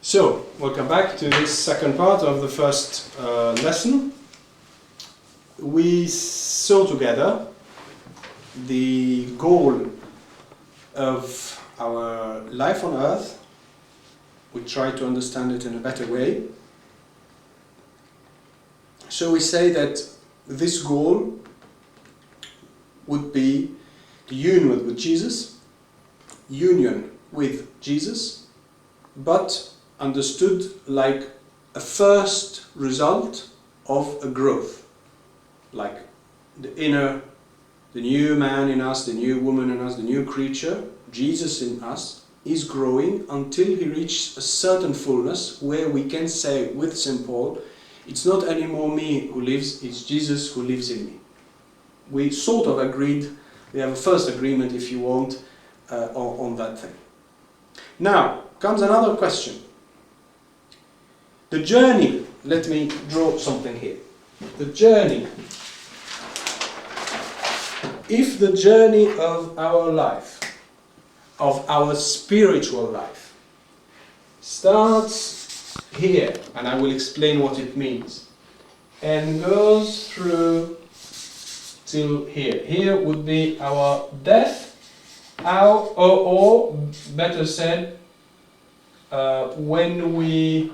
So, welcome back to this second part of the first lesson. We saw together the goal of our life on earth. We tried to understand it in a better way. So we say that this goal would be the union with Jesus, but understood like a first result of a growth, like the new man in us, the new woman in us, the new creature, Jesus in us, is growing until he reaches a certain fullness where we can say with St. Paul, it's not anymore me who lives, it's Jesus who lives in me. We sort of agreed, we have a first agreement if you want, on that thing. Now comes another question. The journey, let me draw something here. The journey. If the journey of our life, of our spiritual life, starts here, and I will explain what it means, and goes through till here. Here would be our death, or better said, when we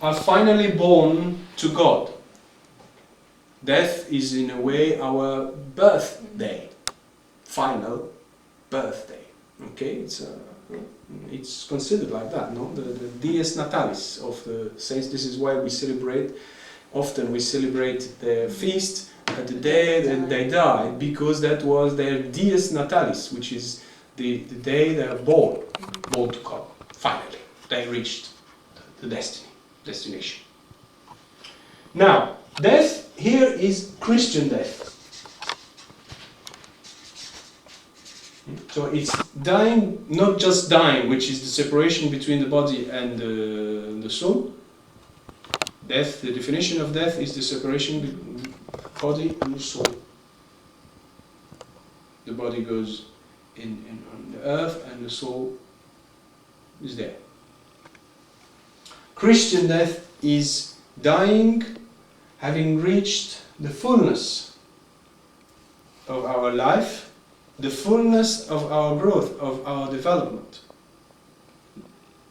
are finally born to God. Death is in a way our birthday, final birthday. Okay, it's considered like that, no? The dies natalis of the saints. This is why we celebrate. Often we celebrate their feast at the day that they died, because that was their dies natalis, which is the day they are born to God. Finally, they reached the destination. Now, death here is Christian death. So it's dying, not just dying, which is the separation between the body and the soul. Death, the definition of death is the separation between the body and the soul. The body goes on the earth and the soul is there. Christian death is dying, having reached the fullness of our life, the fullness of our growth, of our development.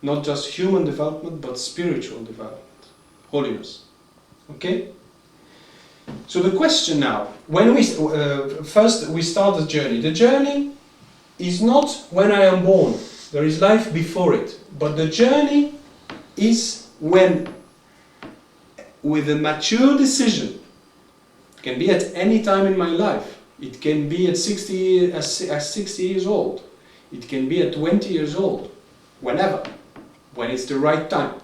Not just human development, but spiritual development, holiness. Okay? So the question now, when we first we start the journey. The journey is not when I am born. There is life before it, but the journey is when, with a mature decision, it can be at any time in my life. It can be at 60 years old. It can be at 20 years old. Whenever. When it's the right time.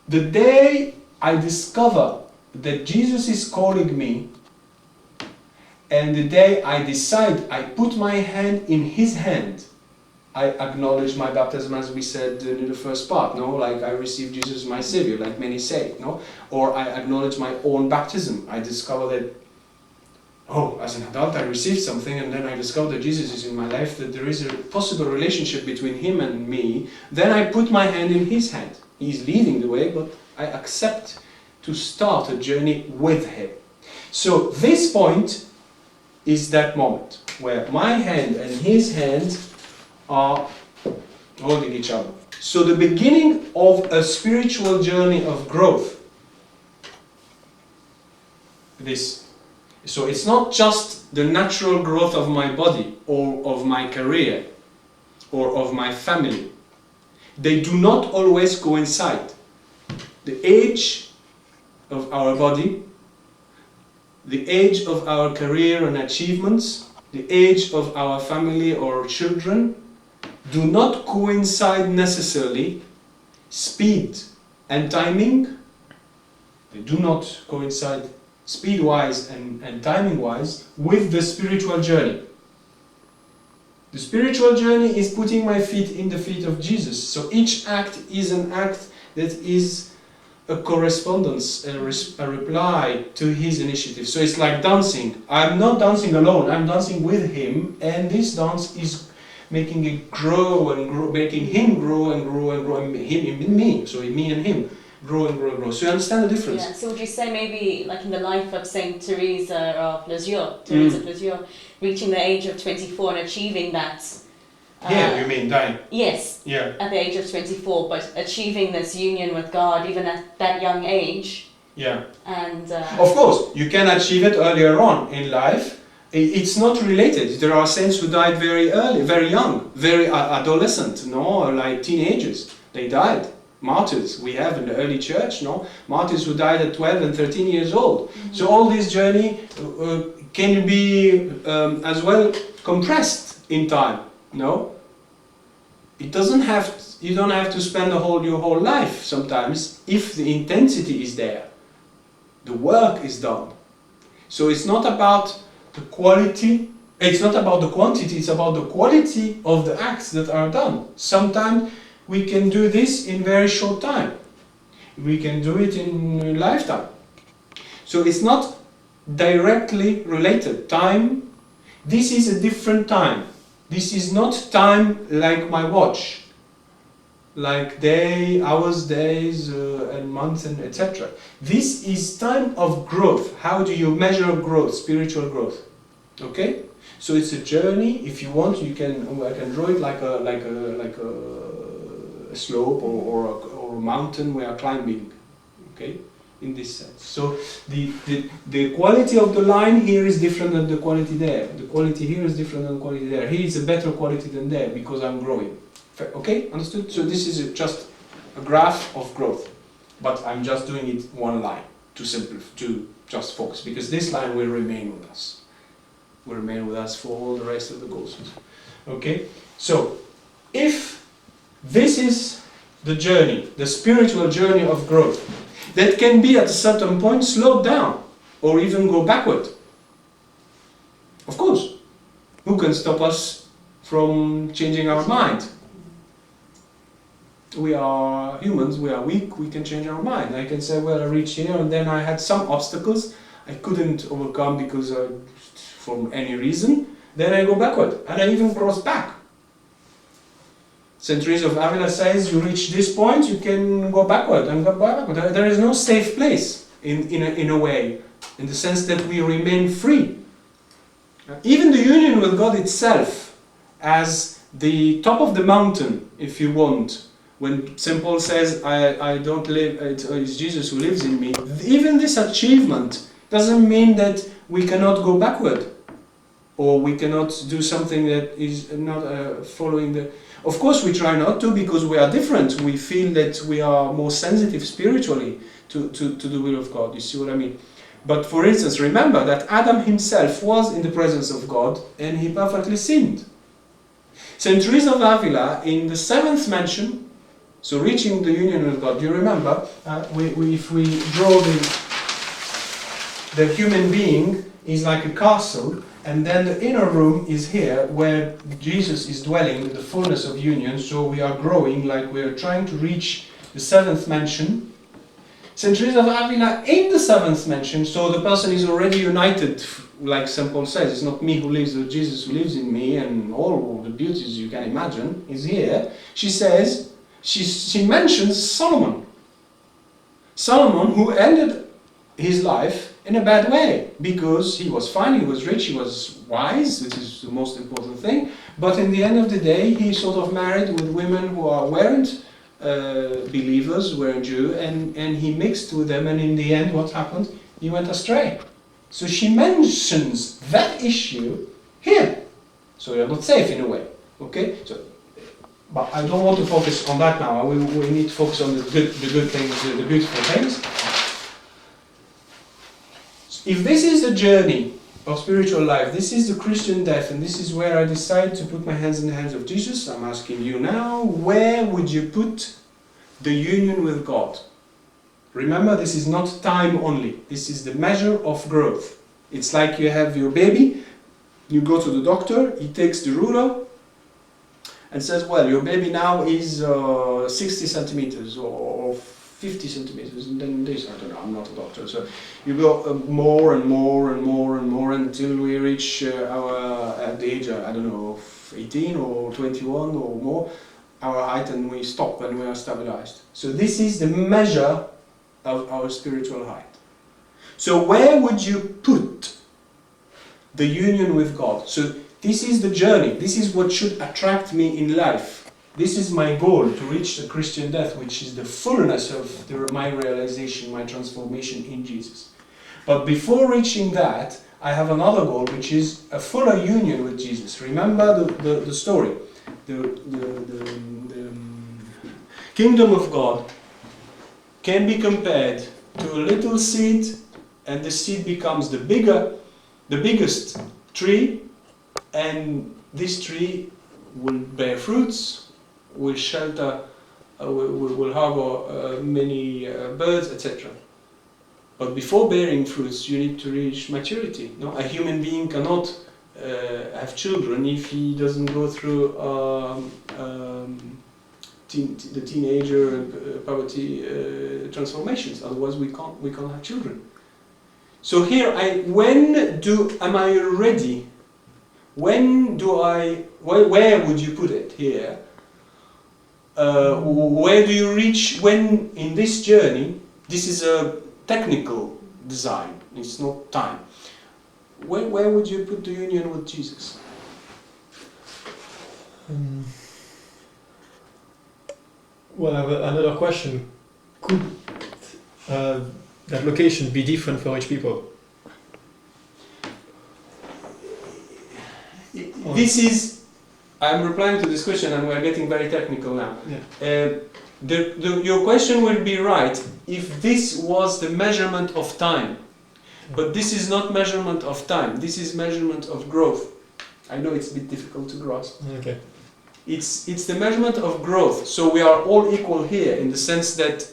The day I discover that Jesus is calling me, and the day I decide, I put my hand in His hand, I acknowledge my baptism, as we said in the first part, no? Like I received Jesus as my Savior, like many say, no? Or I acknowledge my own baptism. I discover that, as an adult I received something, and then I discover that Jesus is in my life, that there is a possible relationship between Him and me. Then I put my hand in His hand. He's leading the way, but I accept to start a journey with Him. So this point is that moment where my hand and His hand are holding each other. So the beginning of a spiritual journey of growth. So it's not just the natural growth of my body or of my career or of my family. They do not always coincide. The age of our body, the age of our career and achievements, the age of our family or children, do not coincide necessarily. Speed and timing, they do not coincide speed-wise and timing-wise with the spiritual journey. The spiritual journey is putting my feet in the feet of Jesus. So each act is an act that is a correspondence, a reply to His initiative. So it's like dancing. I'm not dancing alone, I'm dancing with Him, and this dance is making it grow and grow, making him grow and grow and grow, and him and me, so me and him, grow and grow and grow. So you understand the difference? Yeah, so would you say maybe like in the life of Saint Teresa of Lisieux, reaching the age of 24 and achieving that? Yeah, you mean dying? Yes, Yeah. at the age of 24, but achieving this union with God even at that young age. Yeah. And of course, you can achieve it earlier on in life. It's not related. There are saints who died very early, very young, very adolescent, no, like teenagers. They died. Martyrs we have in the early church, no? Martyrs who died at 12 and 13 years old. Mm-hmm. So all this journey can be as well compressed in time, no? It doesn't have. You don't have to spend your whole life sometimes if the intensity is there. The work is done. So it's not about the quality, it's not about the quantity, it's about the quality of the acts that are done. Sometimes we can do this in very short time. We can do it in a lifetime. So it's not directly related. Time, this is a different time. This is not time like my watch. Like day, hours, days, and months, and etc. This is time of growth. How do you measure growth, spiritual growth? Okay, so it's a journey. If you want, I can draw it like a slope or a mountain we are climbing. Okay, in this sense. So the quality of the line here is different than the quality there. The quality here is different than the quality there. Here is a better quality than there because I'm growing. Okay, understood? So this is just a graph of growth, but I'm just doing it one line to just focus, because this line will remain with us. Will remain with us for all the rest of the courses. Okay, so if this is the journey, the spiritual journey of growth, that can be at a certain point slowed down or even go backward. Of course, who can stop us from changing our mind? We are humans, we are weak, we can change our mind. I can say, well, I reached here and then I had some obstacles I couldn't overcome because from any reason. Then I go backward and I even cross back. Saint Teresa of Avila says, you reach this point, you can go backward and go backward. There is no safe place in a way, in the sense that we remain free. Even the union with God itself, as the top of the mountain, if you want, when St. Paul says, I don't live, it's Jesus who lives in me, even this achievement doesn't mean that we cannot go backward, or we cannot do something that is not following the... Of course we try not to, because we are different. We feel that we are more sensitive spiritually to the will of God, you see what I mean? But for instance, remember that Adam himself was in the presence of God, and he perfectly sinned. St. Teresa of Avila, in the 7th mention, so reaching the union with God, do you remember, if we draw the human being is like a castle, and then the inner room is here where Jesus is dwelling, the fullness of union, so we are growing, like we are trying to reach the 7th mention. St. Teresa of Avila in the 7th mention, so the person is already united, like St. Paul says, it's not me who lives, but Jesus who lives in me, and all the beauties you can imagine is here. She says, she mentions Solomon. Solomon, who ended his life in a bad way, because he was fine, he was rich, he was wise, which is the most important thing, but in the end of the day he sort of married with women who weren't believers, were Jew, and he mixed with them, and in the end what happened? He went astray. So she mentions that issue here. So you're not safe in a way. Okay? So, but I don't want to focus on that now. We need to focus on the good things, the beautiful things. If this is the journey of spiritual life, this is the Christian death, and this is where I decide to put my hands in the hands of Jesus, I'm asking you now, where would you put the union with God? Remember, this is not time only. This is the measure of growth. It's like you have your baby, you go to the doctor, he takes the ruler and says, well, your baby now is 60 centimeters or 50 centimeters, and then this, I don't know, I'm not a doctor. So you go more and more and more and more until we reach at the age, I don't know, of 18 or 21 or more, our height, and we stop and we are stabilized. So this is the measure of our spiritual height. So where would you put the union with God? So this is the journey. This is what should attract me in life. This is my goal, to reach the Christian death, which is the fullness of my realization, my transformation in Jesus. But before reaching that, I have another goal, which is a fuller union with Jesus. Remember the story. The kingdom of God can be compared to a little seed, and the seed becomes the biggest tree, and this tree will bear fruits, will shelter, will harbor many birds, etc. But before bearing fruits, you need to reach maturity. No, a human being cannot have children if he doesn't go through the teenager puberty transformations. Otherwise, we can't have children. So here, am I ready? Where would you put it here? Where do you reach when in this journey? This is a technical design, it's not time. Where would you put the union with Jesus? Well, I have another question. Could that location be different for each people? This is, I'm replying to this question, and we're getting very technical now. Yeah. Your question will be right if this was the measurement of time. But this is not measurement of time, this is measurement of growth. I know it's a bit difficult to grasp. Okay. It's the measurement of growth. So we are all equal here in the sense that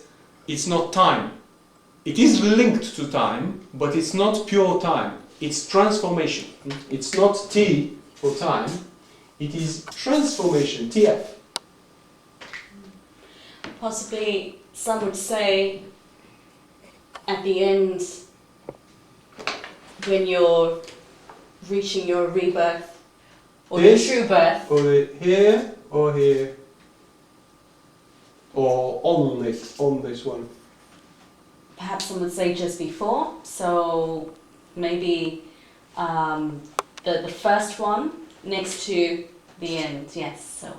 it's not time. It is linked to time, but it's not pure time. It's transformation. It's not T for time, it is transformation, TF. Possibly some would say at the end, when you're reaching your rebirth or your true birth. Or here, or here, or on this one. Perhaps some would say just before, so maybe the first one next to the end, yes, so.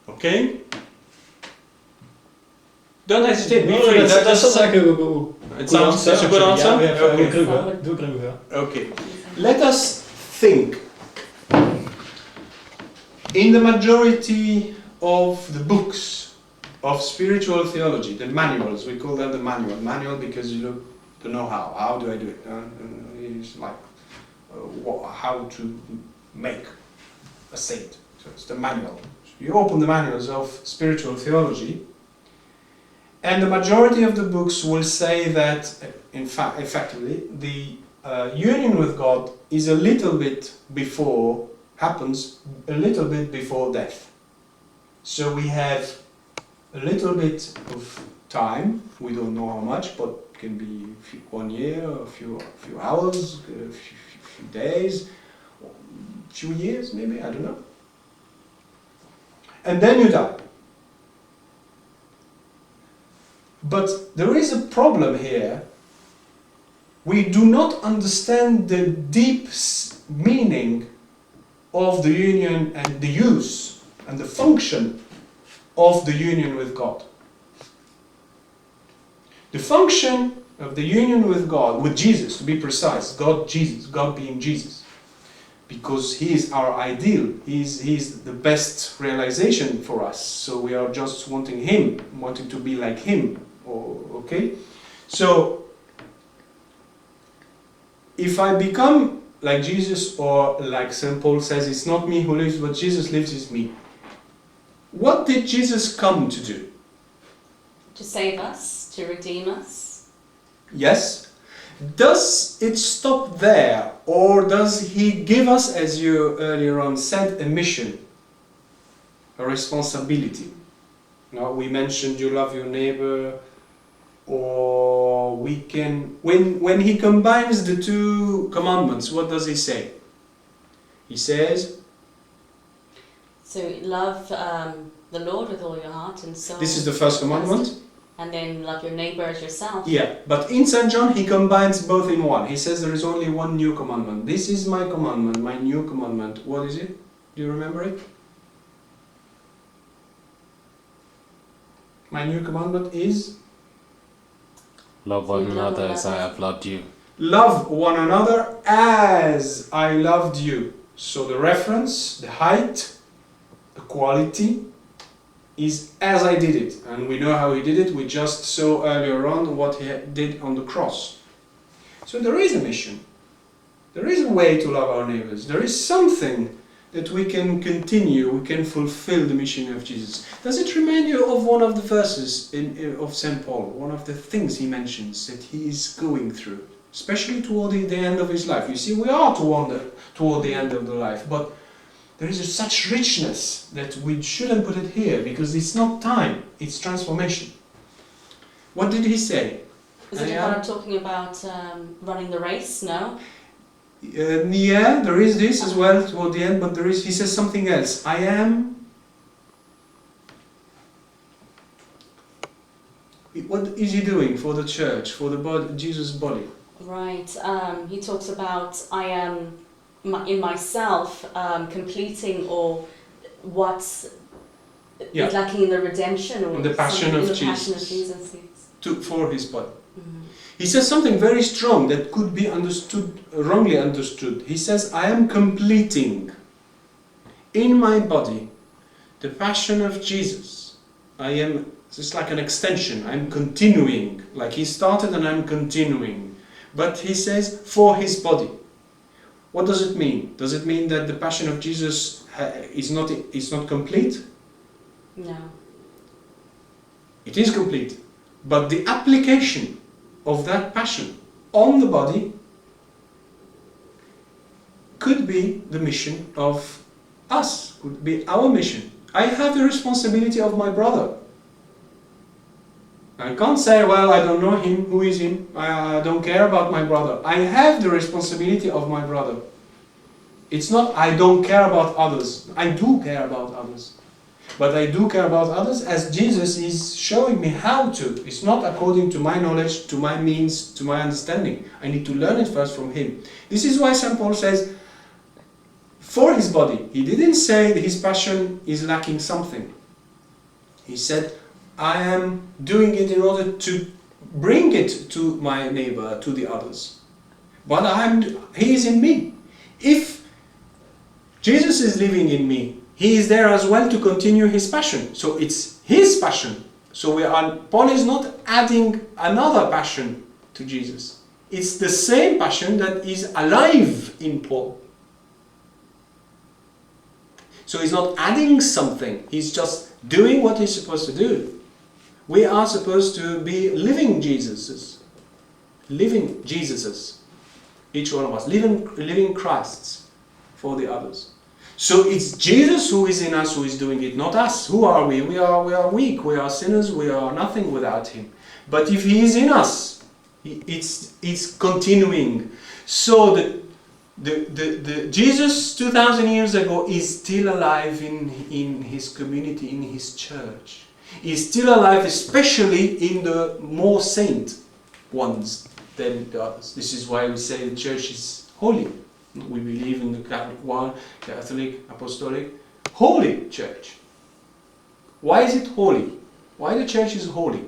Okay? Don't hesitate, be No, free. that sounds like a It sounds such a good answer? Yeah, we Okay. agree with that. Okay. Let us think. In the majority of the books of spiritual theology, the manuals, we call them the manual because you look to know how do I do it? It's like how to make a saint. So it's the manual. So you open the manuals of spiritual theology, and the majority of the books will say that, in fact, effectively, the union with God is happens a little bit before death. So we have a little bit of time, we don't know how much, but it can be 1 year, a few hours, a few days, a few years maybe, I don't know. And then you die. But there is a problem here. We do not understand the deep meaning of the union and the use and the function of the union with God. The function of the union with God, with Jesus to be precise, God being Jesus, because He is our ideal, He is the best realization for us, so we are just wanting Him, wanting to be like Him. Okay? So, if I become like Jesus, or like St. Paul says, it's not me who lives, but Jesus lives in me. What did Jesus come to do? To save us, to redeem us. Yes. Does it stop there, or does He give us, as you earlier on said, a mission, a responsibility? Now we mentioned you love your neighbor, or we can, when he combines the two commandments, what does he say? He says, So love the Lord with all your heart and soul. this is the first commandment. And then love your neighbor as yourself. Yeah, but in St. John he combines both in one. He says there is only one new commandment. This is my commandment, my new commandment. What is it? Do you remember it? My new commandment is Love one another as I have loved you. love one another as I loved you. So the reference, the height, the quality is as I did it. And we know how he did it. We just saw earlier on what he did on the cross. So there is a mission. There is a way to love our neighbors. There is something that we can continue, we can fulfill the mission of Jesus. Does it remind you of one of the verses of St. Paul? One of the things he mentions that he is going through, especially toward the end of his life. You see, we are toward the end of the life, but there is such richness that we shouldn't put it here, because it's not time, it's transformation. What did he say? Is it about talking about running the race? No? Yeah, there is this as well toward the end, but he says something else. I am... What is he doing for the church, for the body, Jesus' body? Right. He talks about I am in myself completing or what's is lacking in the redemption or in the passion of Jesus. Passion of Jesus, yes. For his body. Mm-hmm. He says something very strong that could be wrongly understood. He says, I am completing in my body the passion of Jesus. It's like an extension. I'm continuing. Like he started and I'm continuing. But he says, for his body. What does it mean? Does it mean that the passion of Jesus is not complete? No. It is complete. But the application of that passion on the body could be the mission of us, could be our mission. I have the responsibility of my brother. I can't say, well, I don't know him, who is him, I don't care about my brother. I have the responsibility of my brother. It's not I don't care about others. I do care about others. But I do care about others as Jesus is showing me how to. It's not according to my knowledge, to my means, to my understanding. I need to learn it first from him. This is why St. Paul says, for his body. He didn't say that his passion is lacking something. He said, I am doing it in order to bring it to my neighbor, to the others. But he is in me. If Jesus is living in me, he is there as well to continue his passion. So it's his passion. So Paul is not adding another passion to Jesus. It's the same passion that is alive in Paul. So he's not adding something. He's just doing what he's supposed to do. We are supposed to be living Jesuses. Living Jesuses. Each one of us. Living Christs for the others. So it's Jesus who is in us who is doing it, not us. Who are we? We are weak, we are sinners, we are nothing without him. But if he is in us, it's continuing. So the Jesus 2000 years ago is still alive in his community, in his church. He's still alive, especially in the more saint ones than the others. This is why we say the church is holy. We believe in the Catholic, Apostolic, holy church. Why is it holy? Why the church is holy?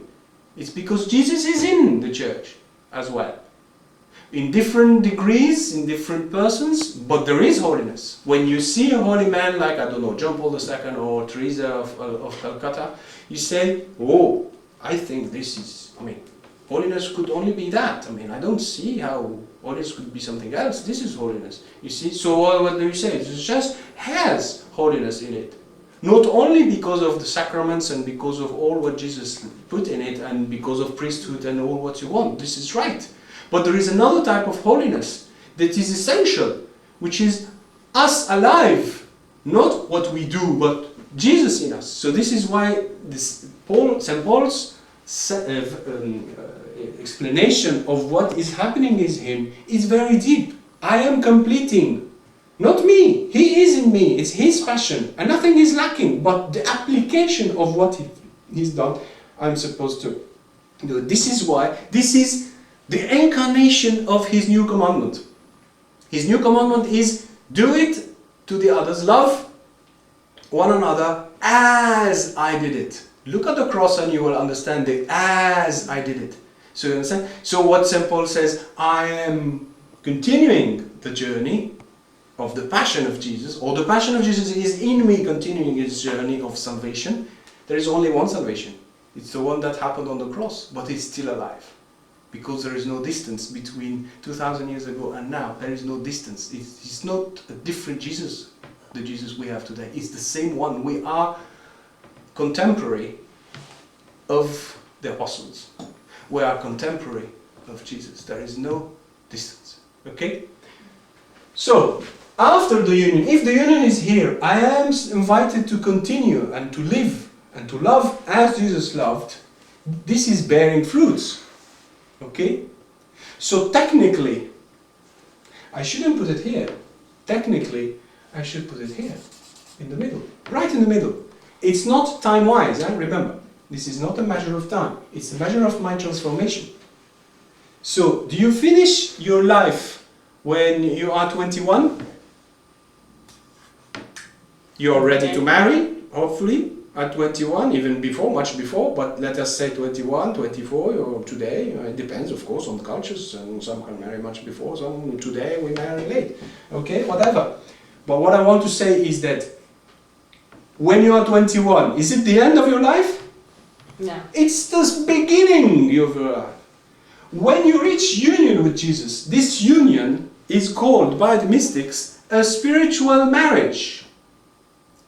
It's because Jesus is in the church as well. In different degrees, in different persons, but there is holiness. When you see a holy man like, I don't know, John Paul II or Teresa of Calcutta, you say, oh, I think this is, holiness could only be that. I don't see how holiness could be something else. This is holiness. You see, so what do you say? It just has holiness in it. Not only because of the sacraments and because of all what Jesus put in it and because of priesthood and all what you want. This is right. But there is another type of holiness that is essential, which is us alive. Not what we do, but Jesus in us. So this is why St. Paul's explanation of what is happening in him is very deep. I am completing, not me. He is in me. It's his passion, and nothing is lacking. But the application of what he's done, I'm supposed to do. This is why. This is the incarnation of his new commandment. His new commandment is do it to the others, love one another as I did it. Look at the cross and you will understand the as I did it. So you understand? So what St. Paul says, I am continuing the journey of the passion of Jesus, or the passion of Jesus is in me continuing his journey of salvation. There is only one salvation. It's the one that happened on the cross, but it's still alive. Because there is no distance between 2,000 years ago and now. There is no distance. It's not a different Jesus, the Jesus we have today. It's the same one. We are contemporary of the apostles. We are contemporary of Jesus. There is no distance. Okay? So, after the union, if the union is here, I am invited to continue and to live and to love as Jesus loved. This is bearing fruits. Okay? So technically, I shouldn't put it here. Technically, I should put it here, in the middle, right in the middle. It's not time-wise, remember. This is not a measure of time. It's a measure of my transformation. So, do you finish your life when you are 21? You are ready to marry, hopefully. At 21, even before, much before, but let us say 21, 24, or today. It depends, of course, on the cultures, and some can marry much before, some today we marry late. Okay, whatever. But what I want to say is that when you are 21, is it the end of your life? No. It's the beginning of your life. When you reach union with Jesus, this union is called by the mystics a spiritual marriage.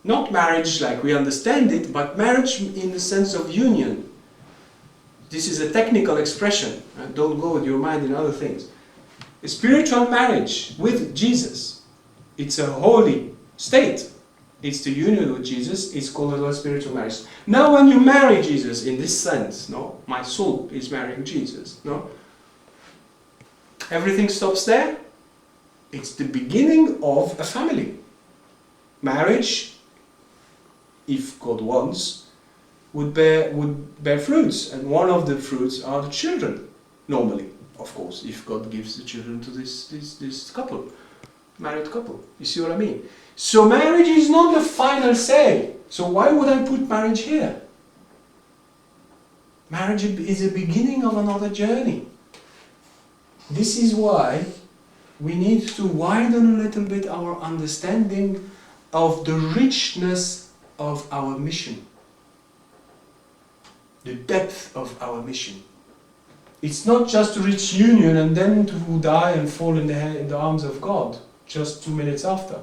Not marriage like we understand it, but marriage in the sense of union. This is a technical expression. Don't go with your mind in other things. A spiritual marriage with Jesus. It's a holy state. It's the union with Jesus. It's called a spiritual marriage. Now when you marry Jesus in this sense, no, my soul is marrying Jesus, no, everything stops there. It's the beginning of a family. Marriage, if God wants, would bear fruits, and one of the fruits are the children. Normally, of course, if God gives the children to this couple, married couple. You see what I mean? So marriage is not the final say. So why would I put marriage here? Marriage is the beginning of another journey. This is why we need to widen a little bit our understanding of the richness of our mission, the depth of our mission. It's not just to reach union and then to die and fall in the arms of God just 2 minutes after.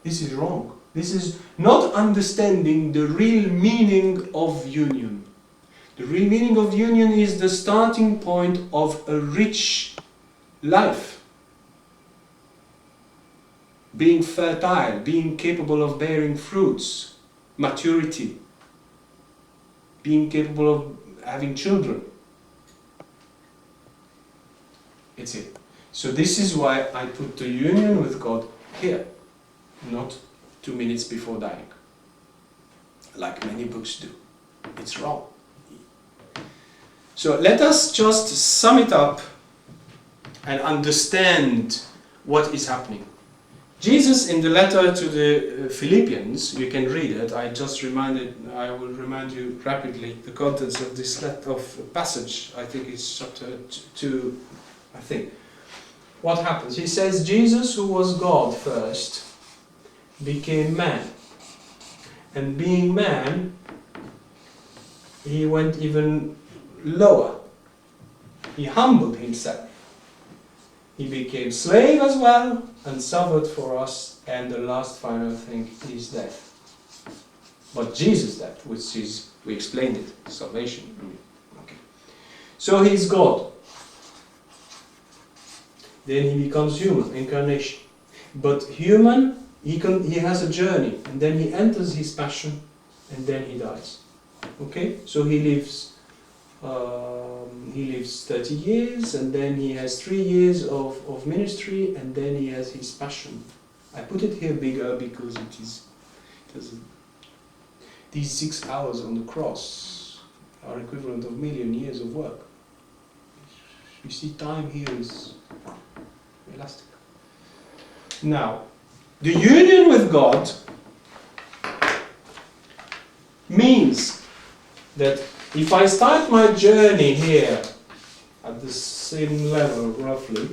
This is wrong. This is not understanding the real meaning of union. The real meaning of union is the starting point of a rich life. Being fertile, being capable of bearing fruits, maturity, being capable of having children. It's it. So this is why I put the union with God here, not 2 minutes before dying, like many books do. It's wrong. So let us just sum it up and understand what is happening. Jesus, in the letter to the Philippians, you can read it. I will remind you rapidly the contents of this passage. I think it's chapter 2. I think. What happens? He says, Jesus, who was God first, became man. And being man, he went even lower. He humbled himself. He became slave as well and suffered for us, and the last final thing is death. But Jesus' death, which is, we explained it, salvation. Okay. So he's God. Then he becomes human, incarnation. But human he has a journey, and then he enters his passion, and then he dies. Okay, so he lives 30 years, and then he has 3 years of ministry, and then he has his passion. I put it here bigger because these 6 hours on the cross are equivalent of million years of work. You see, time here is elastic. Now, the union with God means that if I start my journey here at the same level roughly,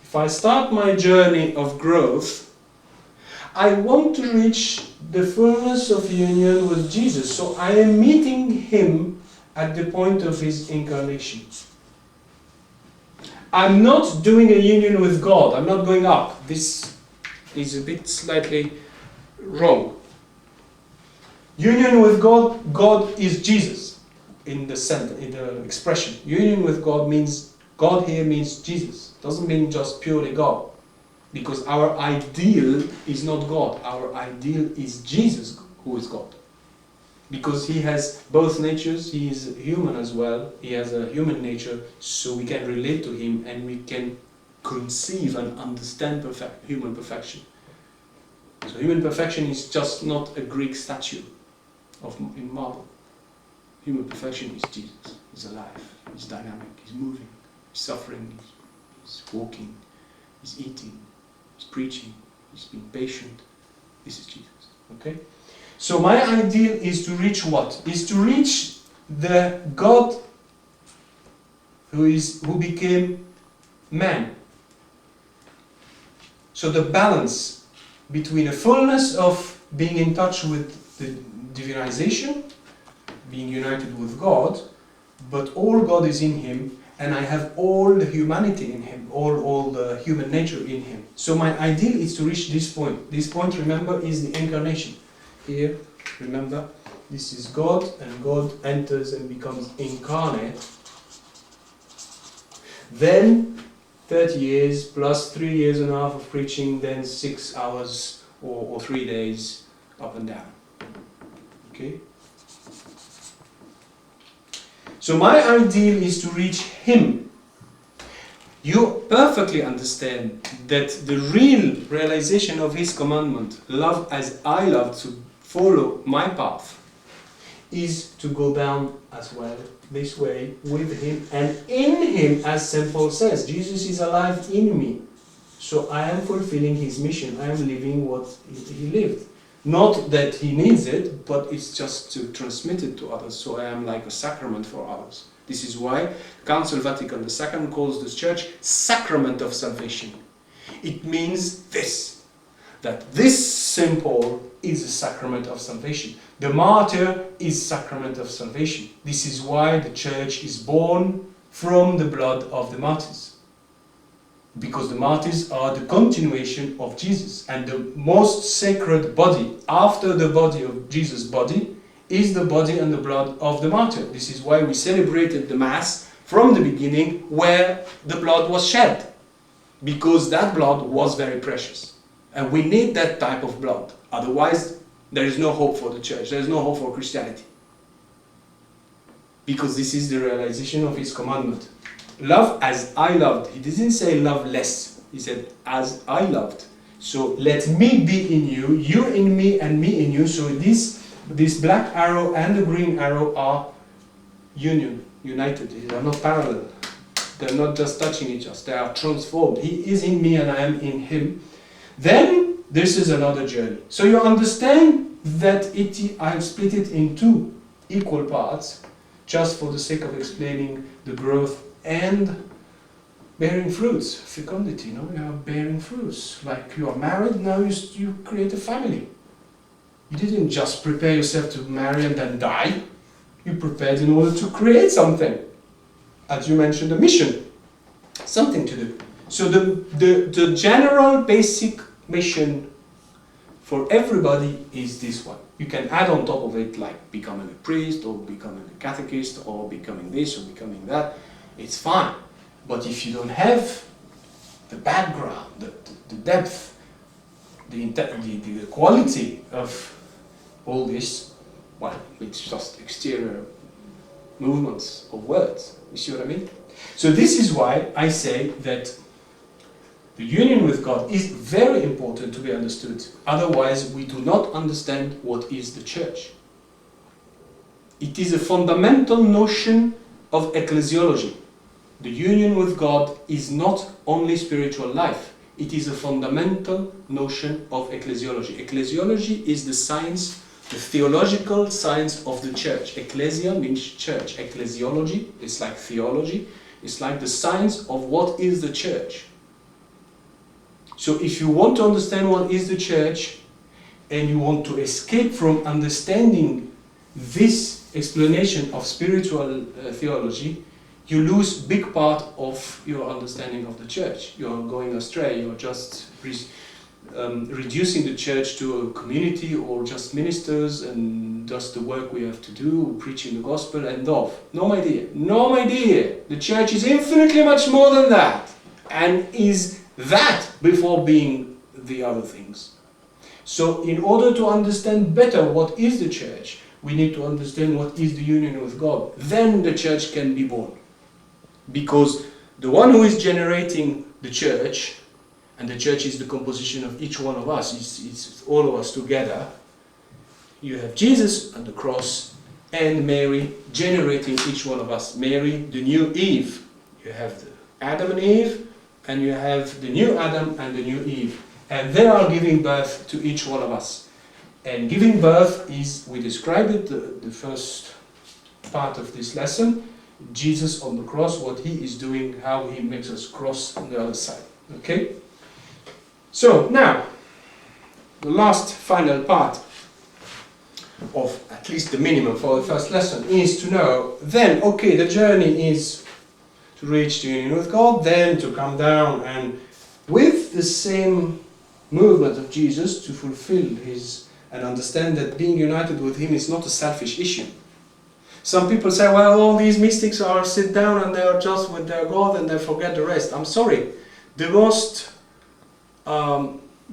if I start my journey of growth, I want to reach the fullness of union with Jesus. So I am meeting him at the point of his incarnation. I'm not doing a union with God. I'm not going up. This is a bit slightly wrong. Union with God, God is Jesus in the sentence, in the expression. Union with God means, God here means Jesus. Doesn't mean just purely God. Because our ideal is not God. Our ideal is Jesus, who is God. Because he has both natures, he is human as well, he has a human nature, so we can relate to him and we can conceive and understand human perfection. So human perfection is just not a Greek statue in marble. Human perfection is Jesus. He's alive, he's dynamic, he's moving, he's suffering, he's walking, he's eating, he's preaching, he's being patient. This is Jesus. Okay? So my ideal is to reach what? Is to reach the God who became man. So the balance between a fullness of being in touch with the divinization, being united with God, but all God is in him, and I have all the humanity in him, all the human nature in him. So my ideal is to reach this point. This point, remember, is the incarnation. Here, remember, this is God, and God enters and becomes incarnate. Then 30 years plus 3 years and a half of preaching, then 6 hours or 3 days up and down. Okay? So my ideal is to reach him. You perfectly understand that the real realization of his commandment, love as I love, to follow my path, is to go down as well this way with him and in him, as St. Paul says. Jesus is alive in me. So I am fulfilling his mission. I am living what he lived. Not that he needs it, but it's just to transmit it to others. So I am like a sacrament for others. This is why Council Vatican II calls the Church sacrament of salvation. It means this, that this St. Paul is a sacrament of salvation. The martyr is sacrament of salvation. This is why the Church is born from the blood of the martyrs. Because the martyrs are the continuation of Jesus. And the most sacred body, after the body of Jesus' body, is the body and the blood of the martyr. This is why we celebrated the Mass from the beginning where the blood was shed. Because that blood was very precious. And we need that type of blood. Otherwise, there is no hope for the Church. There is no hope for Christianity. Because this is the realization of his commandment. Love as I loved. He didn't say love less. He said, as I loved. So let me be in you, you in me, and me in you. So this black arrow and the green arrow are united. They are not parallel. They're not just touching each other. They are transformed. He is in me and I am in him. Then this is another journey. So you understand that I have split it in 2 equal parts, just for the sake of explaining the growth and bearing fruits, fecundity. You are bearing fruits. Like you are married, now you create a family. You didn't just prepare yourself to marry and then die. You prepared in order to create something. As you mentioned, a mission. Something to do. So the general basic mission for everybody is this one. You can add on top of it like becoming a priest or becoming a catechist or becoming this or becoming that. It's fine. But if you don't have the background, the depth, the quality of all this, well, it's just exterior movements of words. You see what I mean? So this is why I say that the union with God is very important to be understood. Otherwise, we do not understand what is the church. It is a fundamental notion of ecclesiology. The union with God is not only spiritual life. It is a fundamental notion of ecclesiology. Ecclesiology is the science, the theological science of the church. Ecclesia means church. Ecclesiology is like theology. It's like the science of what is the church. So if you want to understand what is the church, and you want to escape from understanding this explanation of spiritual theology, you lose big part of your understanding of the church. You're going astray. You're just reducing the church to a community or just ministers and just the work we have to do, preaching the gospel and off. No, my dear. No, my dear. The church is infinitely much more than that, and is that before being the other things. So in order to understand better what is the church, we need to understand what is the union with God. Then the church can be born. Because the one who is generating the church, and the church is the composition of each one of us, it's all of us together. You have Jesus on the cross and Mary generating each one of us. Mary, the new Eve. You have the Adam and Eve, and you have the new Adam and the new Eve. And they are giving birth to each one of us. And giving birth is, we described it, the first part of this lesson, Jesus on the cross, what he is doing, how he makes us cross on the other side. Okay? So now, the last final part of at least the minimum for the first lesson is to know, then, okay, the journey is to reach the union with God, then to come down and with the same movement of Jesus to fulfill his, and understand that being united with him is not a selfish issue. Some people say, well, all these mystics are sit down and they are just with their God and they forget the rest. I'm sorry. The most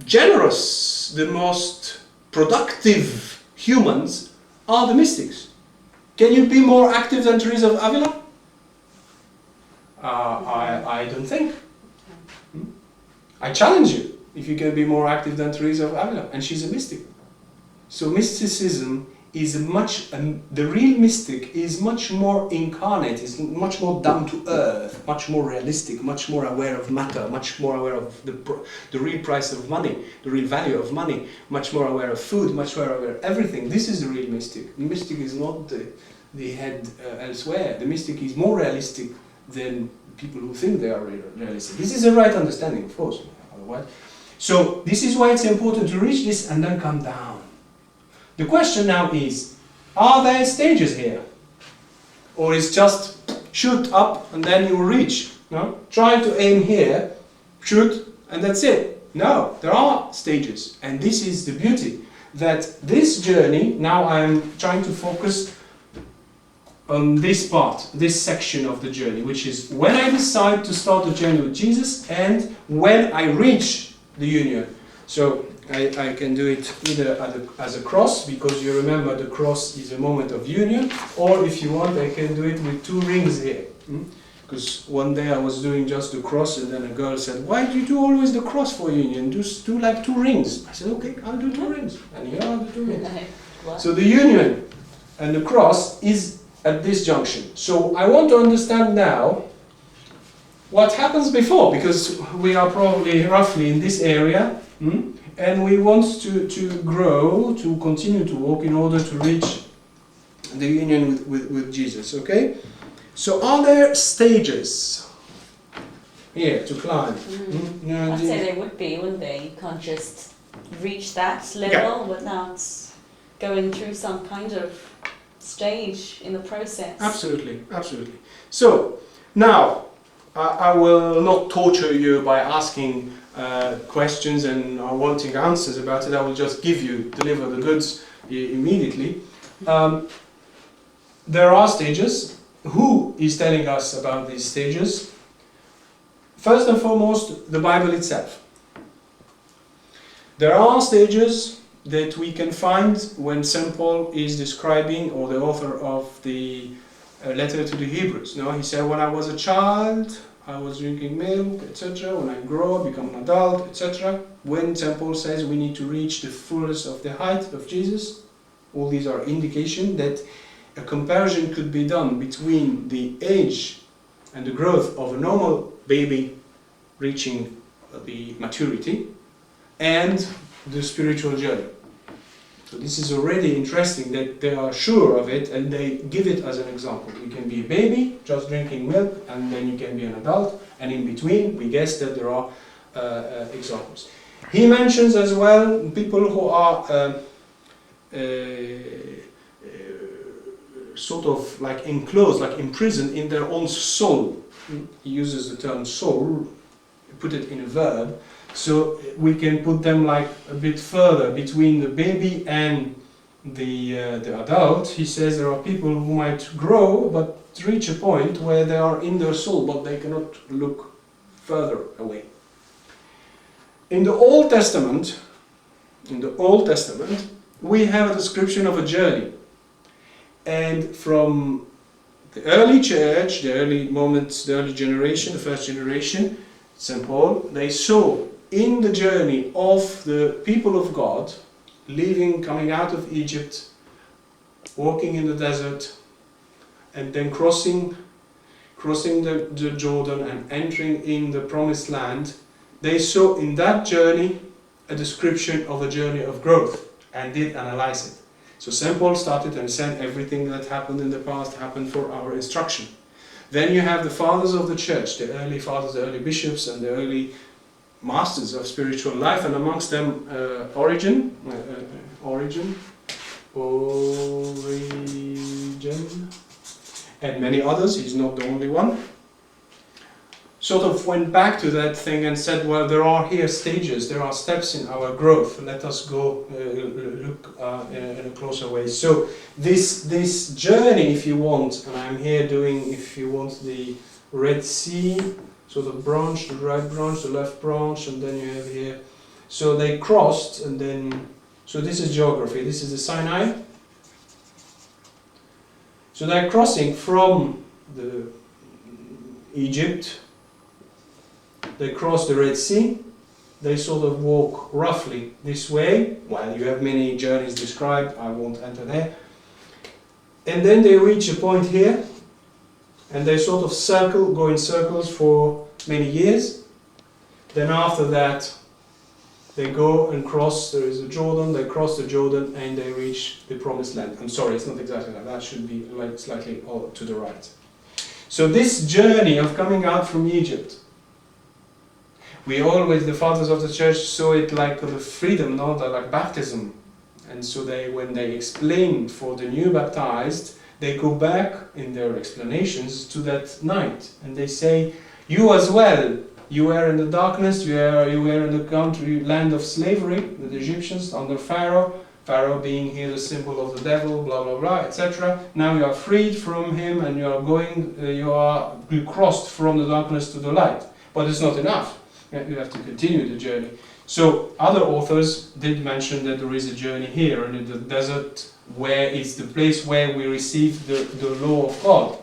generous, the most productive humans are the mystics. Can you be more active than Teresa of Avila? I don't think. I challenge you if you can be more active than Teresa of Avila, and she's a mystic. So mysticism is the real mystic is much more incarnate, is much more down to earth, much more realistic, much more aware of matter, much more aware of the real price of money, the real value of money, much more aware of food, much more aware of everything. This is the real mystic. The mystic is not the head elsewhere. The mystic is more realistic than people who think they are realistic. This is the right understanding, of course. Otherwise, so this is why it's important to reach this and then come down. The question now is, are there stages here? Or is just shoot up and then you will reach? No? Try to aim here, shoot, and that's it. No, there are stages. And this is the beauty. That this journey, now I'm trying to focus on this part, this section of the journey, which is when I decide to start the journey with Jesus and when I reach the union. So I can do it either as a cross, because you remember the cross is a moment of union, or if you want, I can do it with 2 rings here. Because one day I was doing just the cross, and then a girl said, why do you do always the cross for union? Just do like 2 rings. I said, okay, I'll do 2 rings. And here are the 2 rings. So the union and the cross is at this junction. So I want to understand now what happens before, because we are probably roughly in this area. And we want to grow, to continue to walk in order to reach the union with Jesus, okay? So are there stages here to climb? I'd say there would be, wouldn't there? You can't just reach that level without going through some kind of stage in the process. Absolutely, absolutely. So, now, I will not torture you by asking questions and wanting answers about it. I will just deliver the goods immediately. There are stages. Who is telling us about these stages? First and foremost, the Bible itself. There are stages that we can find when St. Paul is describing, or the author of the letter to the Hebrews. No, he said, when I was a child, I was drinking milk, etc. When I grow, become an adult, etc. When St. Paul says we need to reach the fullness of the height of Jesus, all these are indication that a comparison could be done between the age and the growth of a normal baby reaching the maturity and the spiritual journey. So this is already interesting that they are sure of it and they give it as an example. You can be a baby just drinking milk, and then you can be an adult, and in between we guess that there are examples. He mentions as well people who are sort of like enclosed, like imprisoned in their own soul. He uses the term soul, put it in a verb, so we can put them like a bit further between the baby and the adult. He says there are people who might grow but reach a point where they are in their soul but they cannot look further away. In the Old Testament, we have a description of a journey, and from the early church, the early moments, the early generation, the first generation, St. Paul, they saw in the journey of the people of God, leaving, coming out of Egypt, walking in the desert, and then crossing the Jordan and entering in the promised land, they saw in that journey a description of a journey of growth and did analyze it. So St. Paul started and said everything that happened in the past happened for our instruction. Then you have the fathers of the church, the early fathers, the early bishops, and the early masters of spiritual life, and amongst them Origen, and many others. He's not the only one. Sort of went back to that thing and said, well, there are here stages, there are steps in our growth. Let us go look in a closer way. So this journey, if you want, and I'm here doing, if you want, the Red Sea, so the branch, the right branch, the left branch, and then you have here. So they crossed, and then, so this is geography, this is the Sinai. So they're crossing from the Egypt. They cross the Red Sea, they sort of walk roughly this way. Well, you have many journeys described, I won't enter there. And then they reach a point here, and they sort of go in circles for many years. Then after that, they go and cross, there is a Jordan, they cross the Jordan and they reach the promised land. I'm sorry, it's not exactly like that, should be like slightly to the right. So this journey of coming out from Egypt, we always, the fathers of the church, saw it like the freedom, not like baptism. And so when they explain for the new baptized, they go back in their explanations to that night. And they say, you as well, you were in the darkness, you were in the country, land of slavery, the Egyptians, under Pharaoh. Pharaoh being here the symbol of the devil, blah, blah, blah, etc. Now you are freed from him and you crossed from the darkness to the light. But it's not enough. You have to continue the journey. So other authors did mention that there is a journey here in the desert, where it's the place where we receive the law of God,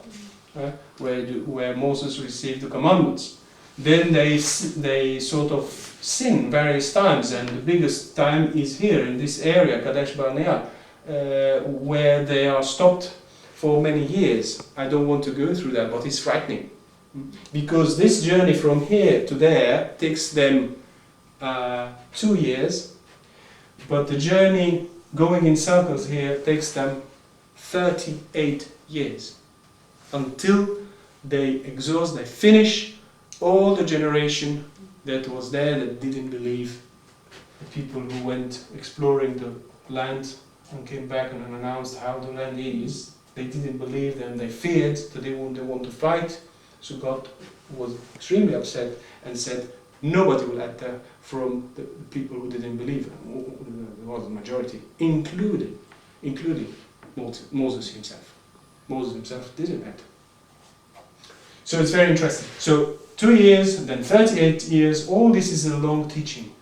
where Moses received the commandments. Then they sort of sin various times, and the biggest time is here in this area, Kadesh Barnea, where they are stopped for many years. I don't want to go through that, but it's frightening. Because this journey from here to there takes them 2 years, but the journey going in circles here takes them 38 years until they exhaust, they finish all the generation that was there that didn't believe, the people who went exploring the land and came back and announced how the land is. They didn't believe them, they feared that they want to fight. So God was extremely upset and said, nobody will enter from the people who didn't believe. There was a majority, including Moses himself. Moses himself didn't enter. So it's very interesting. So 2 years, then 38 years, all this is a long teaching.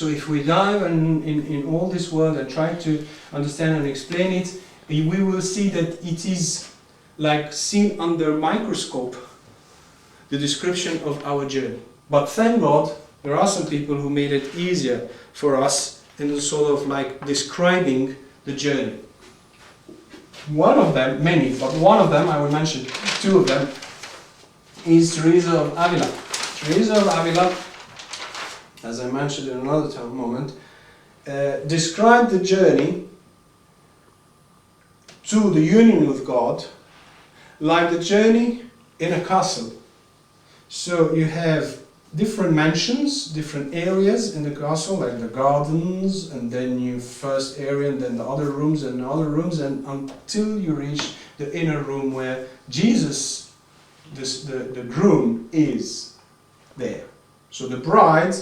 So if we dive in all this world and try to understand and explain it, we will see that it is like seen under a microscope, the description of our journey. But thank God, there are some people who made it easier for us in sort of like describing the journey. One of them, many, but one of them, I will mention two of them, is Teresa of Avila. Teresa of Avila, as I mentioned in another moment, described the journey to the union with God like the journey in a castle. So you have different mansions, different areas in the castle, like the gardens, and then you first area, and then the other rooms, and until you reach the inner room where Jesus, the groom, is there. So the bride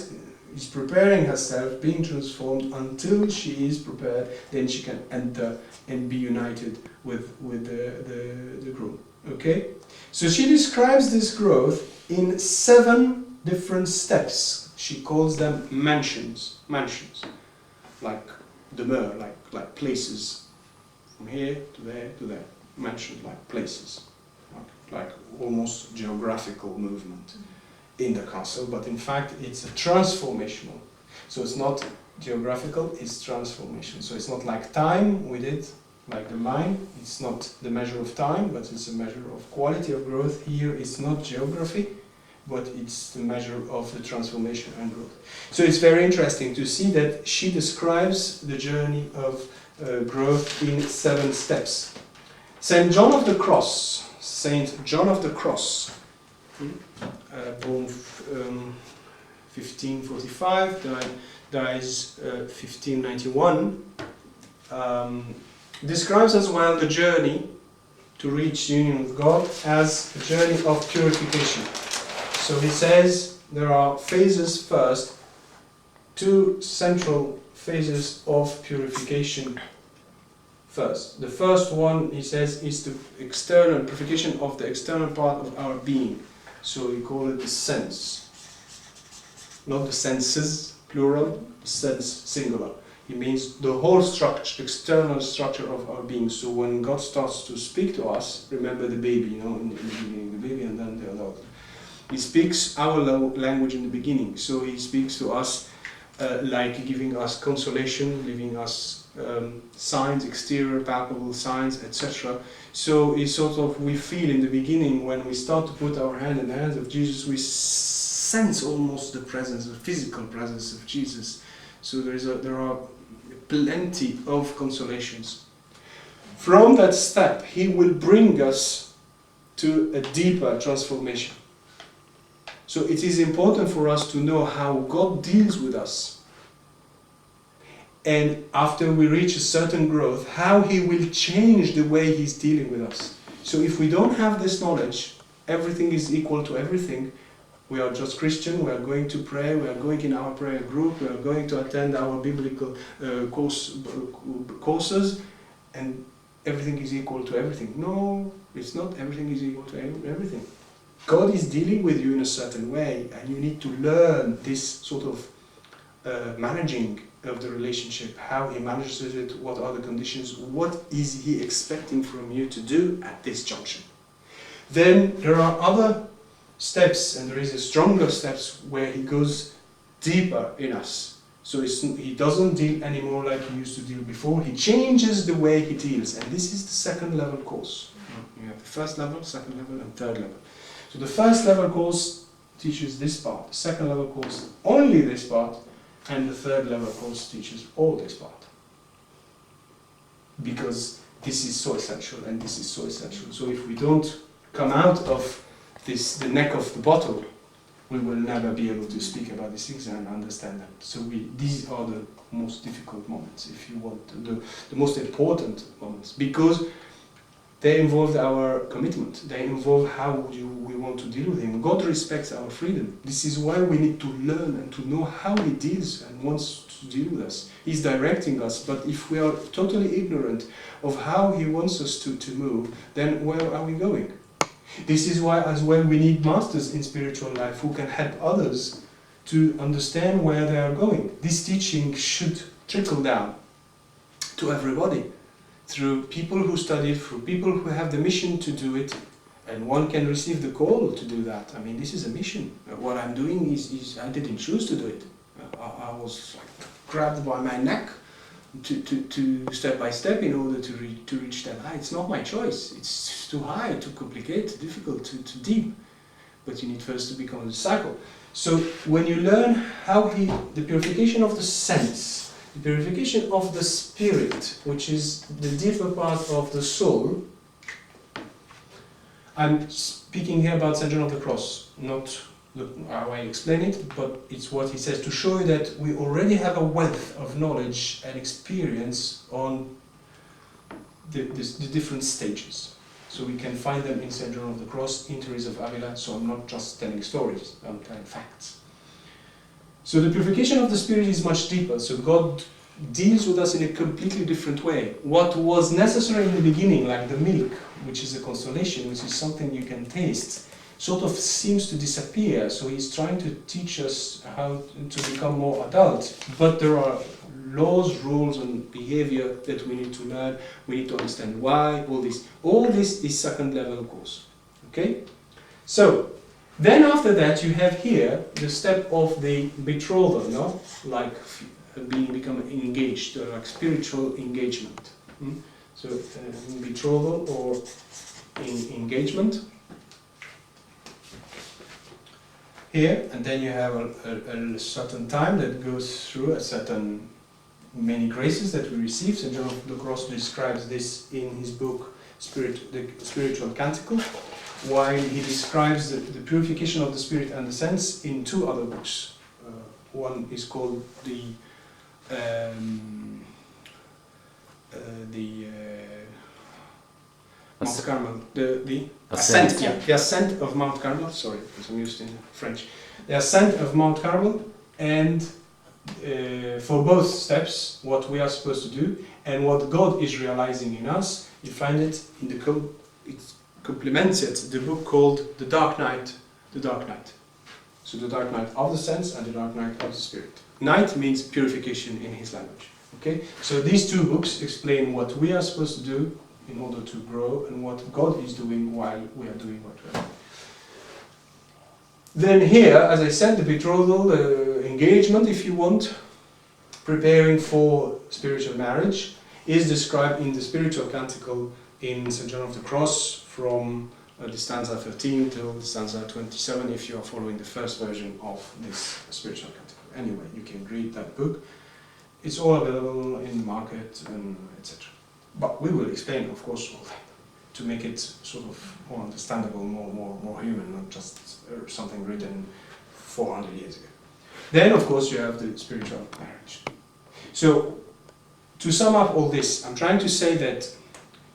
is preparing herself, being transformed until she is prepared, then she can enter and be united with the groom. Okay? So she describes this growth in 7 different steps. She calls them mansions, like demeure, like places, from here to there to there. Mansions, like places, like almost geographical movement in the castle, but in fact it's a transformational. So it's not geographical, it's transformation. So it's not like time we did, like the mind. It's not the measure of time, but it's a measure of quality of growth. Here it's not geography, but it's the measure of the transformation and growth. So it's very interesting to see that she describes the journey of growth in 7 steps. Saint John of the Cross, born 1545, dies 1591, describes as well the journey to reach union with God as a journey of purification. So he says there are phases first, 2 central phases of purification first. The first one, he says, is the external purification of the external part of our being. So we call it the sense. Not the senses, plural, sense, singular. It means the whole structure, external structure of our being. So when God starts to speak to us, remember the baby, in the beginning, the baby and then the adult. He speaks our language in the beginning. So he speaks to us like giving us consolation, giving us signs, exterior, palpable signs, etc. So it's sort of, we feel in the beginning when we start to put our hand in the hands of Jesus, we sense almost the presence, the physical presence of Jesus. So there are plenty of consolations. From that step, he will bring us to a deeper transformation. So it is important for us to know how God deals with us. And after we reach a certain growth, how he will change the way he's dealing with us. So if we don't have this knowledge, everything is equal to everything. We are just Christian, we are going to pray, we are going in our prayer group, we are going to attend our biblical courses, and everything is equal to everything. No, it's not everything is equal to everything. God is dealing with you in a certain way, and you need to learn this sort of managing of the relationship, how he manages it, what are the conditions, what is he expecting from you to do at this junction. Then there are other steps, and there is a stronger steps where he goes deeper in us. So he doesn't deal anymore like he used to deal before. He changes the way he deals, and this is the 2nd level course. You have the 1st level, 2nd level, and 3rd level. So the 1st level course teaches this part, the 2nd level course only this part, and the 3rd level course teaches all this part. Because this is so essential, and this is so essential. So if we don't come out of the neck of the bottle, we will never be able to speak about these things and understand them. So these are the most difficult moments, if you want, the most important moments, because they involve our commitment. They involve how we want to deal with him. God respects our freedom. This is why we need to learn and to know how he deals and wants to deal with us. He's directing us, but if we are totally ignorant of how he wants us to move, then where are we going? This is why as well we need masters in spiritual life who can help others to understand where they are going. This teaching should trickle down to everybody, through people who study it, through people who have the mission to do it, and one can receive the call to do that. I mean, this is a mission. What I'm doing is I didn't choose to do it. I was like grabbed by my neck to step by step in order to reach that high. It's not my choice. It's too high, too complicated, difficult, too deep. But you need first to become a disciple. So when you learn how the purification of the sense, the purification of the spirit, which is the deeper part of the soul. I'm speaking here about St. John of the Cross, not how I explain it, but it's what he says, to show you that we already have a wealth of knowledge and experience on the different stages. So we can find them in St. John of the Cross, in Teresa of Avila, so I'm not just telling stories, I'm telling facts. So the purification of the spirit is much deeper, so God deals with us in a completely different way. What was necessary in the beginning, like the milk, which is a consolation, which is something you can taste, sort of seems to disappear. So he's trying to teach us how to become more adult. But there are laws, rules, and behavior that we need to learn. We need to understand why, all this. All this is second level course. Okay? So, then after that you have here the step of the betrothal, no? Like becoming engaged, like spiritual engagement. So betrothal or engagement here, and then you have a certain time that goes through a certain many graces that we receive. St. John of the Cross describes this in his book The Spiritual Canticle, while he describes the purification of the spirit and the sense in two other books. One is called the Mount Carmel, the ascent, the ascent of Mount Carmel. Sorry, because I'm used in French. The ascent of Mount Carmel, and for both steps, what we are supposed to do and what God is realizing in us, you find it in the it complements it. The book called The Dark Night. The Dark Night. So the dark night of the sense and the dark night of the spirit. Night means purification in his language. Okay, so these two books explain what we are supposed to do in order to grow and what God is doing while we are doing what we are doing. Then here, as I said, the betrothal, engagement, if you want, preparing for spiritual marriage, is described in the Spiritual Canticle in St. John of the Cross from the stanza 13 till the stanza 27, if you are following the first version of this Spiritual Canticle. Anyway, you can read that book. It's all available in the market, and etc. But we will explain, of course, all that to make it sort of more understandable, more human, not just something written 400 years ago. Then, of course, you have the spiritual marriage. So, to sum up all this, I'm trying to say that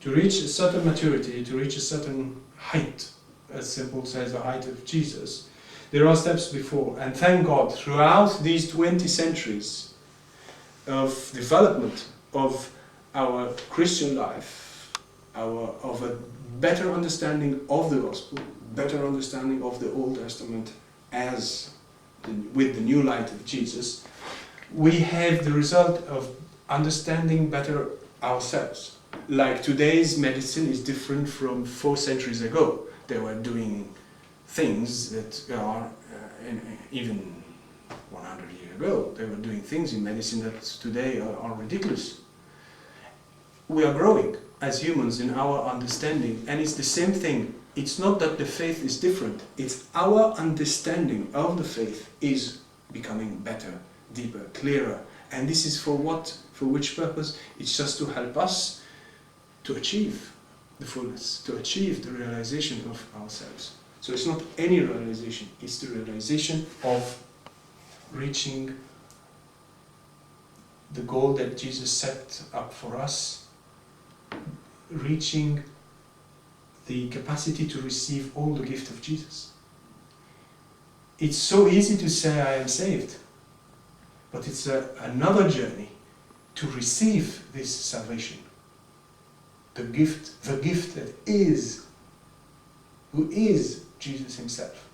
to reach a certain maturity, to reach a certain height, as St. Paul says, the height of Jesus, there are steps before. And thank God, throughout these 20 centuries of development of our Christian life, of a better understanding of the gospel, better understanding of the Old Testament with the new light of Jesus, we have the result of understanding better ourselves. Like today's medicine is different from 4 centuries ago. They were doing things that are, even 100 years ago, they were doing things in medicine that today are ridiculous. We are growing as humans in our understanding, and it's the same thing. It's not that the faith is different, it's our understanding of the faith is becoming better, deeper, clearer. And this is for what? For which purpose? It's just to help us to achieve the fullness, to achieve the realization of ourselves. So it's not any realization, it's the realization of reaching the goal that Jesus set up for us, reaching the capacity to receive all the gift of Jesus. It's so easy to say I am saved, but it's another journey to receive this salvation. The gift that is, who is Jesus himself.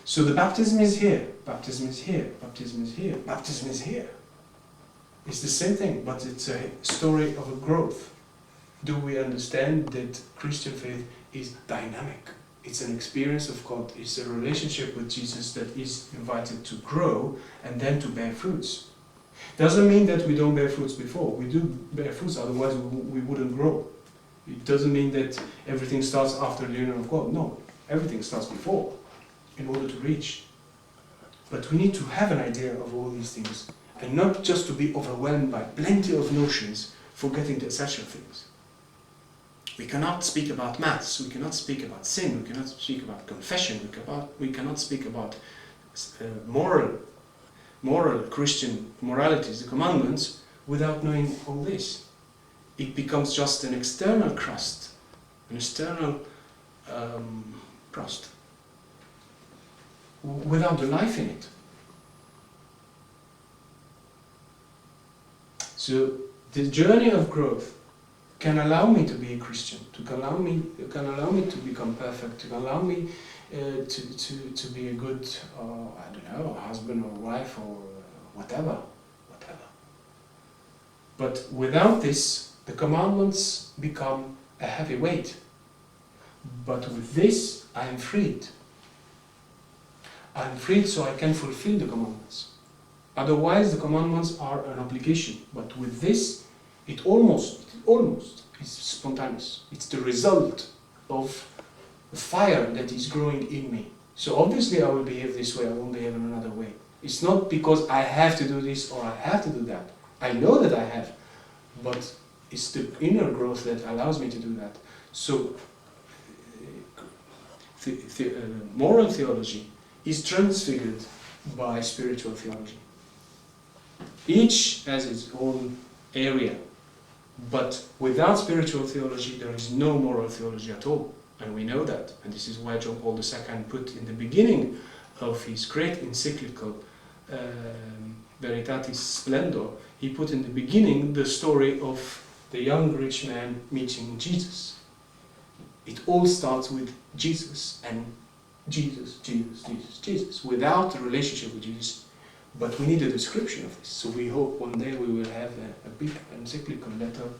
So the baptism is here, baptism is here, baptism is here, baptism is here. It's the same thing, but it's a story of a growth. Do we understand that Christian faith is dynamic? It's an experience of God. It's a relationship with Jesus that is invited to grow and then to bear fruits. Doesn't mean that we don't bear fruits before. We do bear fruits, otherwise we wouldn't grow. It doesn't mean that everything starts after the union of God. No, everything starts before in order to reach. But we need to have an idea of all these things and not just to be overwhelmed by plenty of notions, forgetting the essential things. We cannot speak about maths, we cannot speak about sin, we cannot speak about confession, we cannot speak about moral Christian moralities, the commandments, without knowing all this. It becomes just an external crust, an external crust, without the life in it. So the journey of growth can allow me to be a Christian, can allow me to become perfect, to allow me to be a good, husband or wife or whatever. But without this, the commandments become a heavy weight. But with this, I am freed. I am freed so I can fulfill the commandments. Otherwise, the commandments are an obligation. But with this, it almost is spontaneous. It's the result of the fire that is growing in me. So obviously I will behave this way, I won't behave in another way. It's not because I have to do this or I have to do that. I know that I have, but it's the inner growth that allows me to do that. So moral theology is transfigured by spiritual theology. Each has its own area. But without spiritual theology, there is no moral theology at all. And we know that. And this is why John Paul II put in the beginning of his great encyclical Veritatis Splendor, he put in the beginning the story of the young rich man meeting Jesus. It all starts with Jesus and Jesus. Without a relationship with Jesus. But we need a description of this. So we hope one day we will have a big encyclical letter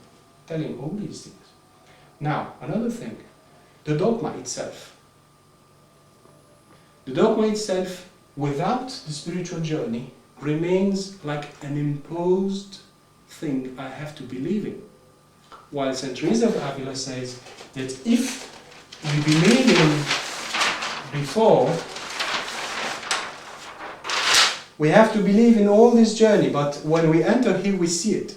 telling all these things. Now, another thing, the dogma itself. The dogma itself, without the spiritual journey, remains like an imposed thing I have to believe in. While St. Teresa of Avila says that if we believe in before, we have to believe in all this journey, but when we enter here, we see it.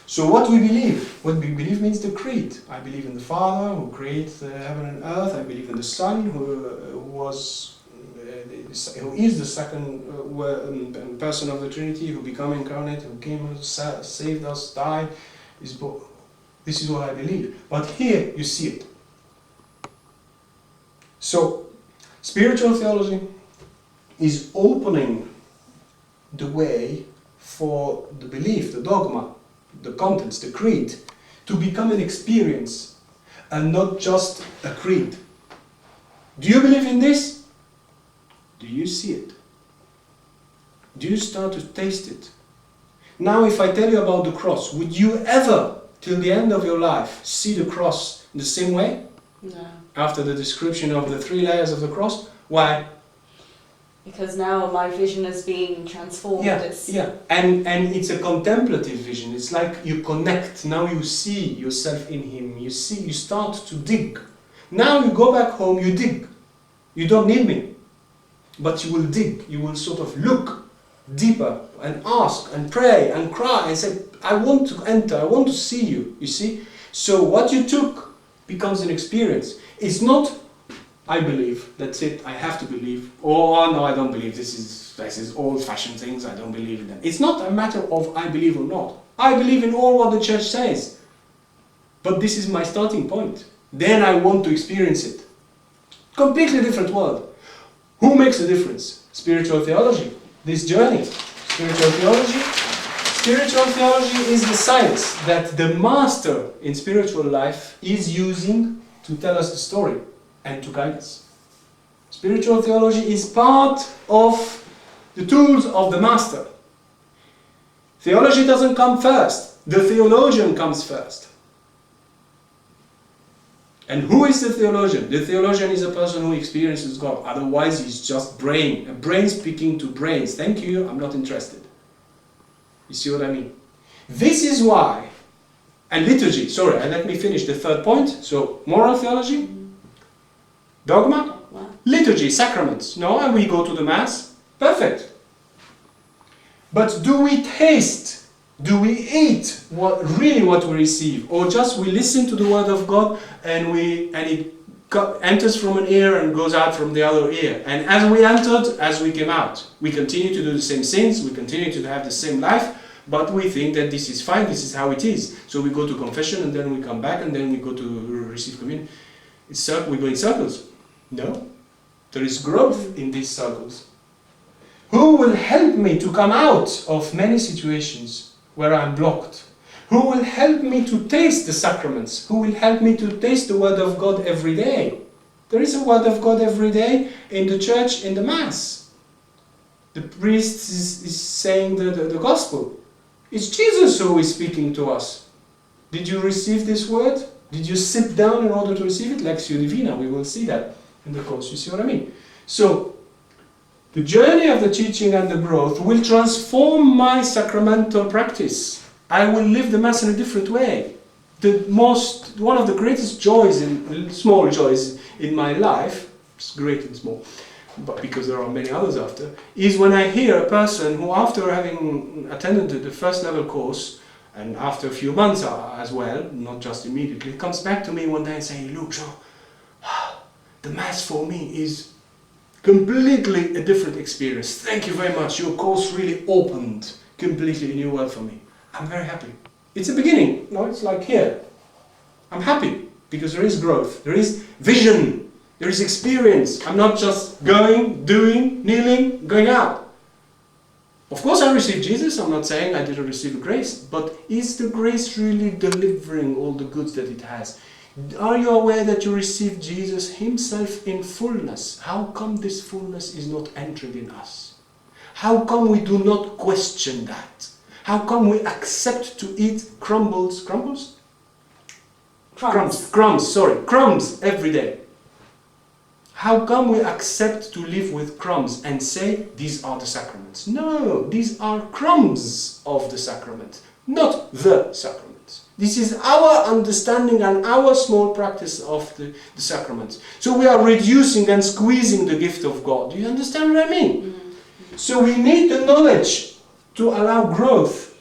So what we believe means the creed. I believe in the Father who creates heaven and earth. I believe in the Son who is the second person of the Trinity, who became incarnate, who came, saved us, died. This is what I believe. But here you see it. So spiritual theology is opening the way for the belief, the dogma, the contents, the creed, to become an experience and not just a creed. Do you believe in this? Do you see it? Do you start to taste it? Now if I tell you about the cross, would you ever, till the end of your life, see the cross in the same way? No. After the description of the 3 layers of the cross? Why? Because now my vision is being transformed. And it's a contemplative vision. It's like you connect. Now you see yourself in Him. You start to dig. Now you go back home, you dig. You don't need me. But you will dig. You will sort of look deeper and ask and pray and cry and say, I want to enter, I want to see you. You see? So what you took becomes an experience. It's not I believe, that's it, I have to believe. Oh no, I don't believe, this is old-fashioned things, I don't believe in them. It's not a matter of I believe or not. I believe in all what the church says. But this is my starting point. Then I want to experience it. Completely different world. Who makes a difference? Spiritual theology. This journey. Spiritual theology. Spiritual theology is the science that the master in spiritual life is using to tell us the story and to guide us. Spiritual theology is part of the tools of the master. Theology doesn't come first. The theologian comes first. And who is the theologian? The theologian is a person who experiences God. Otherwise, he's just brain. A brain speaking to brains. Thank you, I'm not interested. You see what I mean? This is why, and liturgy, sorry, let me finish the third point. So, moral theology, dogma, liturgy, sacraments. No, and we go to the Mass. Perfect. But do we taste? Do we eat what we receive? Or just we listen to the Word of God and it enters from an ear and goes out from the other ear. And as we entered, as we came out, we continue to do the same sins, we continue to have the same life, but we think that this is fine, this is how it is. So we go to confession and then we come back and then we go to receive communion. We go in circles. No. There is growth in these circles. Who will help me to come out of many situations where I'm blocked? Who will help me to taste the sacraments? Who will help me to taste the Word of God every day? There is a Word of God every day in the church, in the Mass. The priest is saying the Gospel. It's Jesus who is speaking to us. Did you receive this Word? Did you sit down in order to receive it? Lectio Divina, we will see that in the course. You see what I mean? So, the journey of the teaching and the growth will transform my sacramental practice. I will live the Mass in a different way. One of the greatest joys, small joys in my life, it's great and small, but because there are many others after, is when I hear a person who, after having attended the first level course, and after a few months as well, not just immediately, comes back to me one day and says, "Look, Jean, the Mass for me is completely a different experience. Thank you very much. Your course really opened completely a new world for me. I'm very happy." It's a beginning. No, it's like here. I'm happy because there is growth. There is vision. There is experience. I'm not just going, doing, kneeling, going out. Of course I received Jesus. I'm not saying I didn't receive grace. But is the grace really delivering all the goods that it has? Are you aware that you received Jesus himself in fullness? How come this fullness is not entering in us? How come we do not question that? How come we accept to eat crumbles every day? How come we accept to live with crumbs and say, these are the sacraments? No, these are crumbs of the sacrament, not the sacrament. This is our understanding and our small practice of the sacraments. So we are reducing and squeezing the gift of God. Do you understand what I mean? So we need the knowledge to allow growth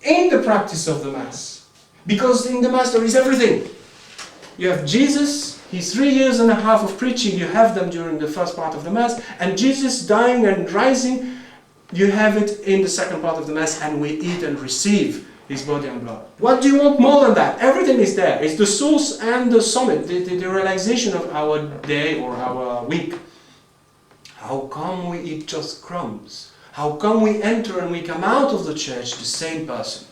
in the practice of the Mass. Because in the Mass there is everything. You have Jesus, his 3 years and a half of preaching, you have them during the first part of the Mass, and Jesus dying and rising, you have it in the second part of the Mass, and we eat and receive his body and blood. What do you want more than that? Everything is there. It's the source and the summit, the realization of our day or our week. How come we eat just crumbs? How come we enter and we come out of the church the same person?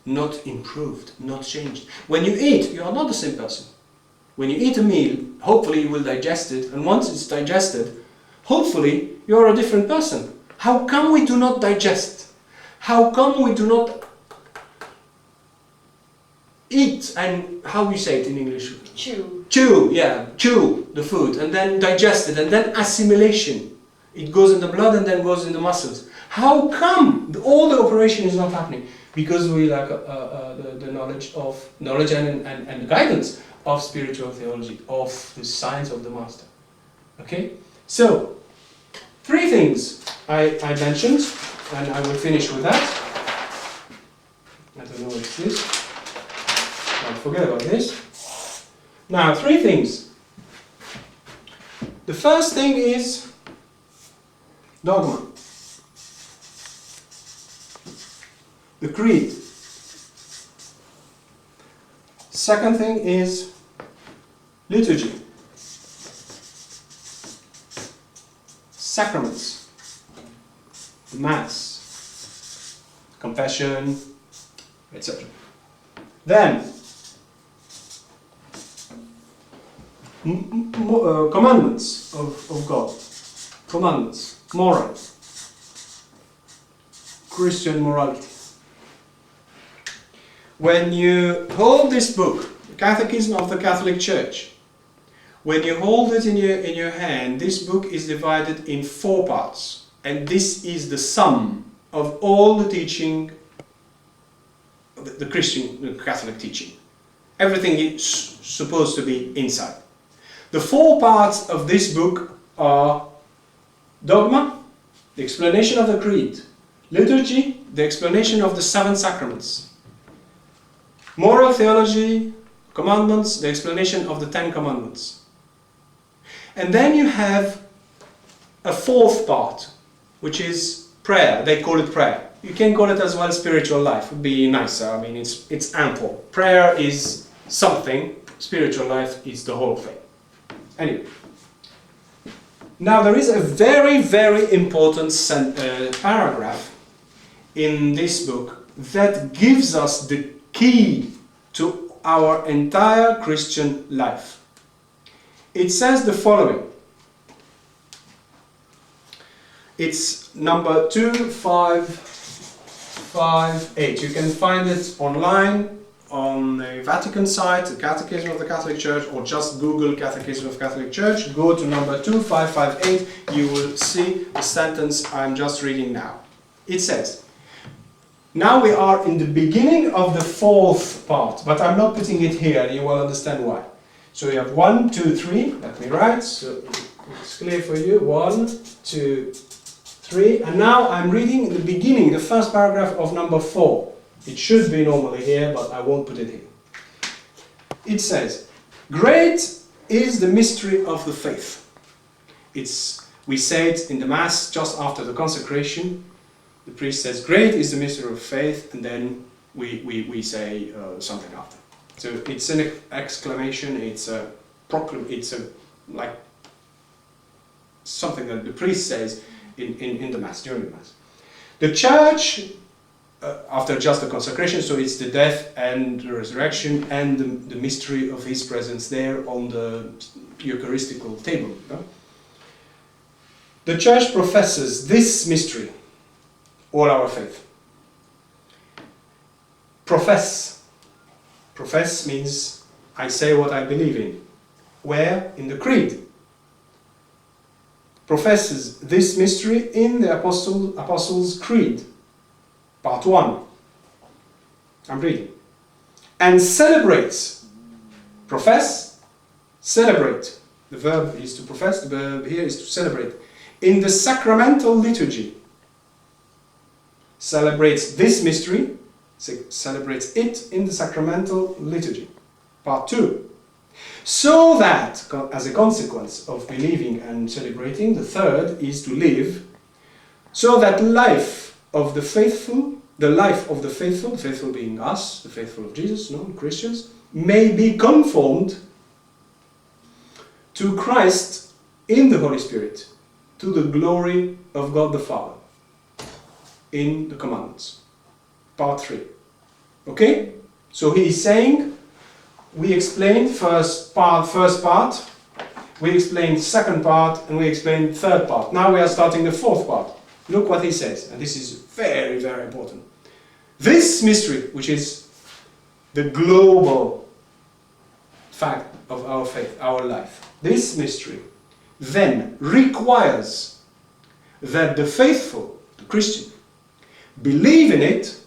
Not improved, not changed. When you eat, you are not the same person. When you eat a meal, hopefully you will digest it, and once it's digested, hopefully you are a different person. How come we do not digest? How come we do not eat, and how you say it in English? Chew. Chew the food, and then digest it, and then assimilation. It goes in the blood and then goes in the muscles. How come all the operation is not happening? Because we lack the knowledge and the guidance of spiritual theology, of the science of the Master. Okay? So, 3 things I mentioned, and I will finish with that. I don't know what it is. I'll forget about this. Now, 3 things. The first thing is dogma. The creed. Second thing is liturgy. Sacraments. The Mass. Confession, etc. Then, commandments of God. Commandments, moral, Christian morality. When you hold this book, the Catechism of the Catholic Church, when you hold it in your hand, this book is divided in 4 parts, and this is the sum of all the teaching, the Christian, the Catholic teaching. Everything is supposed to be inside. The 4 parts of this book are dogma, the explanation of the creed, liturgy, the explanation of the 7 sacraments, moral theology, commandments, the explanation of the 10 commandments. And then you have a 4th part, which is prayer. They call it prayer. You can call it as well spiritual life, would be nicer. I mean, it's ample. Prayer is something, spiritual life is the whole thing. Anyway. Now there is a very, very important paragraph in this book that gives us the key to our entire Christian life. It says the following. It's number 2558. You can find it online on the Vatican site, the Catechism of the Catholic Church, or just Google Catechism of Catholic Church. Go to number 2558. You will see the sentence I'm just reading now. It says, now we are in the beginning of the 4th part, but I'm not putting it here, and you will understand why. So you have 1, 2, 3. Let me write, so it's clear for you. 1, 2, 3. And now I'm reading the beginning, the first paragraph of number 4. It should be normally here, but I won't put it here. It says, great is the mystery of the faith. We say it in the Mass just after the consecration. The priest says, great is the mystery of faith, and then we say something after. So it's an exclamation, it's a like something that the priest says in the Mass, during the Mass. The Church, after just the consecration, so it's the death and the resurrection and the mystery of His presence there on the Eucharistical table. No? The Church professes this mystery, all our faith. Profess means I say what I believe in. Where? In the Creed. Professes this mystery in the Apostles' Creed. Part 1. I'm reading. And celebrates. Profess, celebrate. The verb is to profess, the verb here is to celebrate. In the sacramental liturgy. Celebrates this mystery, celebrates it in the sacramental liturgy. Part 2. So that, as a consequence of believing and celebrating, the third is to live, so that life of the faithful, the faithful being us, the faithful of Jesus, Christians, may be conformed to Christ in the Holy Spirit, to the glory of God the Father, in the commandments. Part 3. Okay? So he is saying, we explained first part, we explained second part, and we explained third part. Now we are starting the 4th part. Look what he says, and this is very, very important. This mystery, which is the global fact of our faith, our life, this mystery then requires that the faithful, the Christian, believe in it,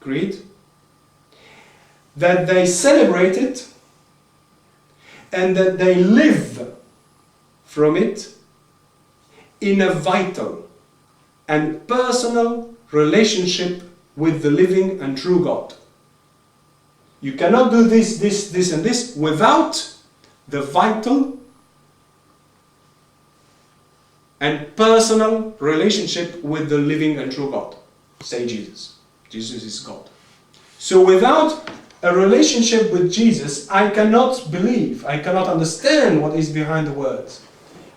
creed, that they celebrate it, and that they live from it in a vital and personal relationship with the living and true God. You cannot do this, and this without the vital and personal relationship with the living and true God. Say Jesus. Jesus is God. So without a relationship with Jesus, I cannot believe, I cannot understand what is behind the words.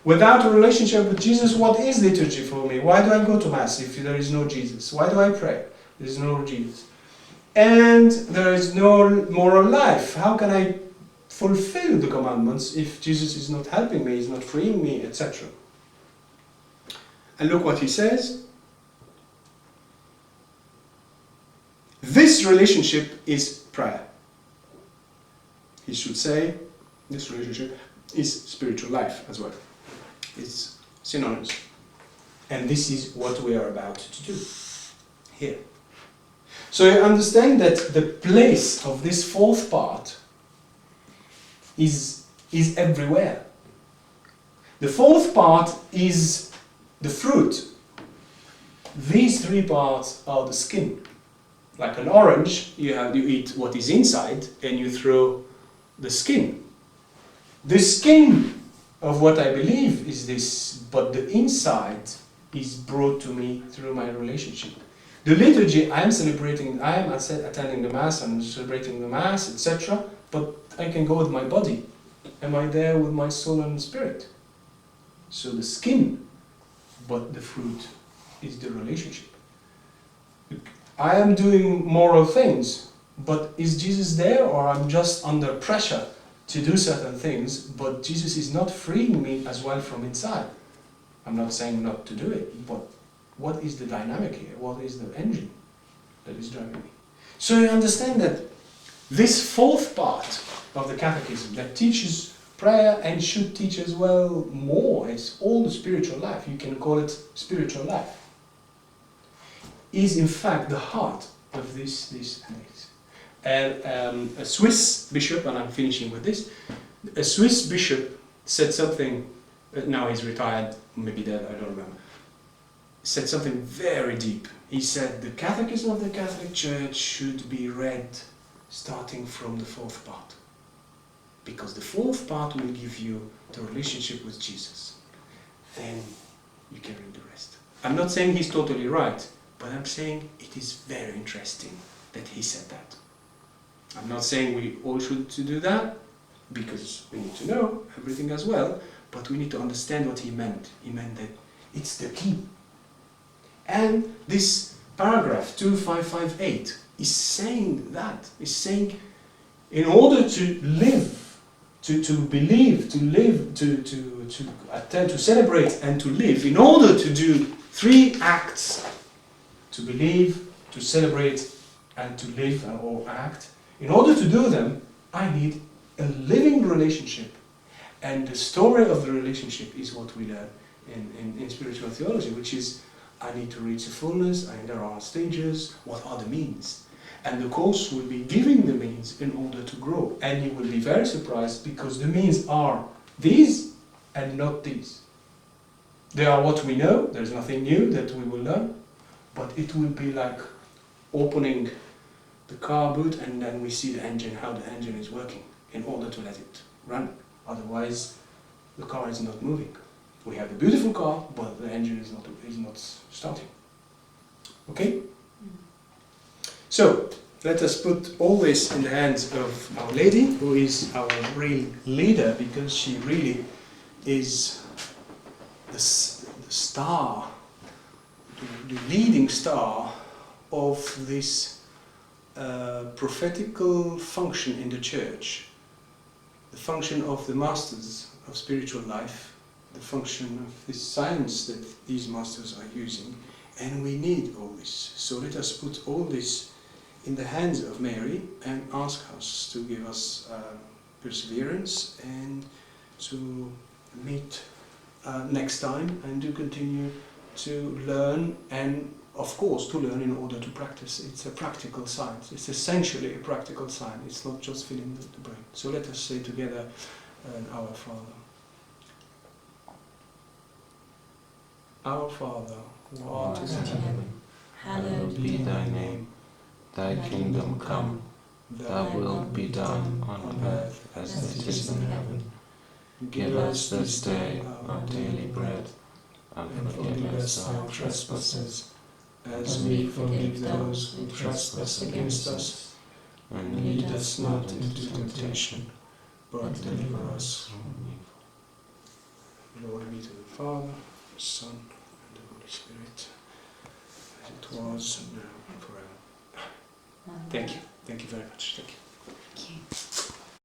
Without a relationship with Jesus, what is liturgy for me? Why do I go to Mass if there is no Jesus? Why do I pray? There is no Jesus. And there is no moral life. How can I fulfill the commandments if Jesus is not helping me, is not freeing me, etc. And look what he says. This relationship is prayer. He should say this relationship is spiritual life as well. It's synonymous. And this is what we are about to do here. So you understand that the place of this fourth part is everywhere. The fourth part is the fruit. These three parts are the skin. Like an orange, you eat what is inside and you throw the skin. The skin of what I believe is this, but the inside is brought to me through my relationship. The liturgy, I am attending the Mass, I'm celebrating the Mass, etc. But I can go with my body. Am I there with my soul and spirit? So the skin, but the fruit is the relationship. I am doing moral things, but is Jesus there, or I'm just under pressure to do certain things, but Jesus is not freeing me as well from inside? I'm not saying not to do it, but what is the dynamic here? What is the engine that is driving me? So you understand that this fourth part of the Catechism that teaches prayer and should teach as well more, it's all the spiritual life, you can call it spiritual life, is in fact the heart of this ethics. And a Swiss bishop, and I'm finishing with this, a Swiss bishop said something, now he's retired, maybe dead, I don't remember, said something very deep. He said the Catechism of the Catholic Church should be read starting from the fourth part, because the fourth part will give you the relationship with Jesus. Then you can read the rest. I'm not saying he's totally right, but I'm saying it is very interesting that he said that. I'm not saying we all should do that, because we need to know everything as well, but we need to understand what he meant. He meant that it's the key. And this paragraph 2558 is saying that, is saying in order to live, to believe, to live, to attend, to celebrate and to live, in order to do three acts, to believe, to celebrate and to live or act, in order to do them, I need a living relationship. And the story of the relationship is what we learn in spiritual theology, which is I need to reach the fullness, and there are stages, what are the means? And the course will be giving the means in order to grow. And you will be very surprised because the means are these and not these. They are what we know, there's nothing new that we will learn, but it will be like opening the car boot and then we see the engine, how the engine is working in order to let it run. Otherwise, the car is not moving. We have a beautiful car, but the engine is not starting. Okay? So, let us put all this in the hands of Our Lady, who is our real leader, because she really is the star, the leading star of this prophetical function in the Church, the function of the masters of spiritual life, the function of this science that these masters are using, and we need all this. So let us put all this in the hands of Mary and ask us to give us perseverance and to meet next time and to continue to learn, and of course to learn in order to practice. It's a practical science. It's essentially a practical science. It's not just filling the brain. So let us say together, Our Father. Our Father, who art in heaven, Hallowed be thy name. Thy kingdom come, thy will be done on earth as it is in heaven. Give us this day our daily bread, and forgive us our trespasses, as we forgive those who trespass against us. And lead us not into temptation, but deliver us from evil. Glory be to the Father, the Son, and the Holy Spirit, as it was, and now, and forever. Thank you. Thank you very much. Thank you. Thank you.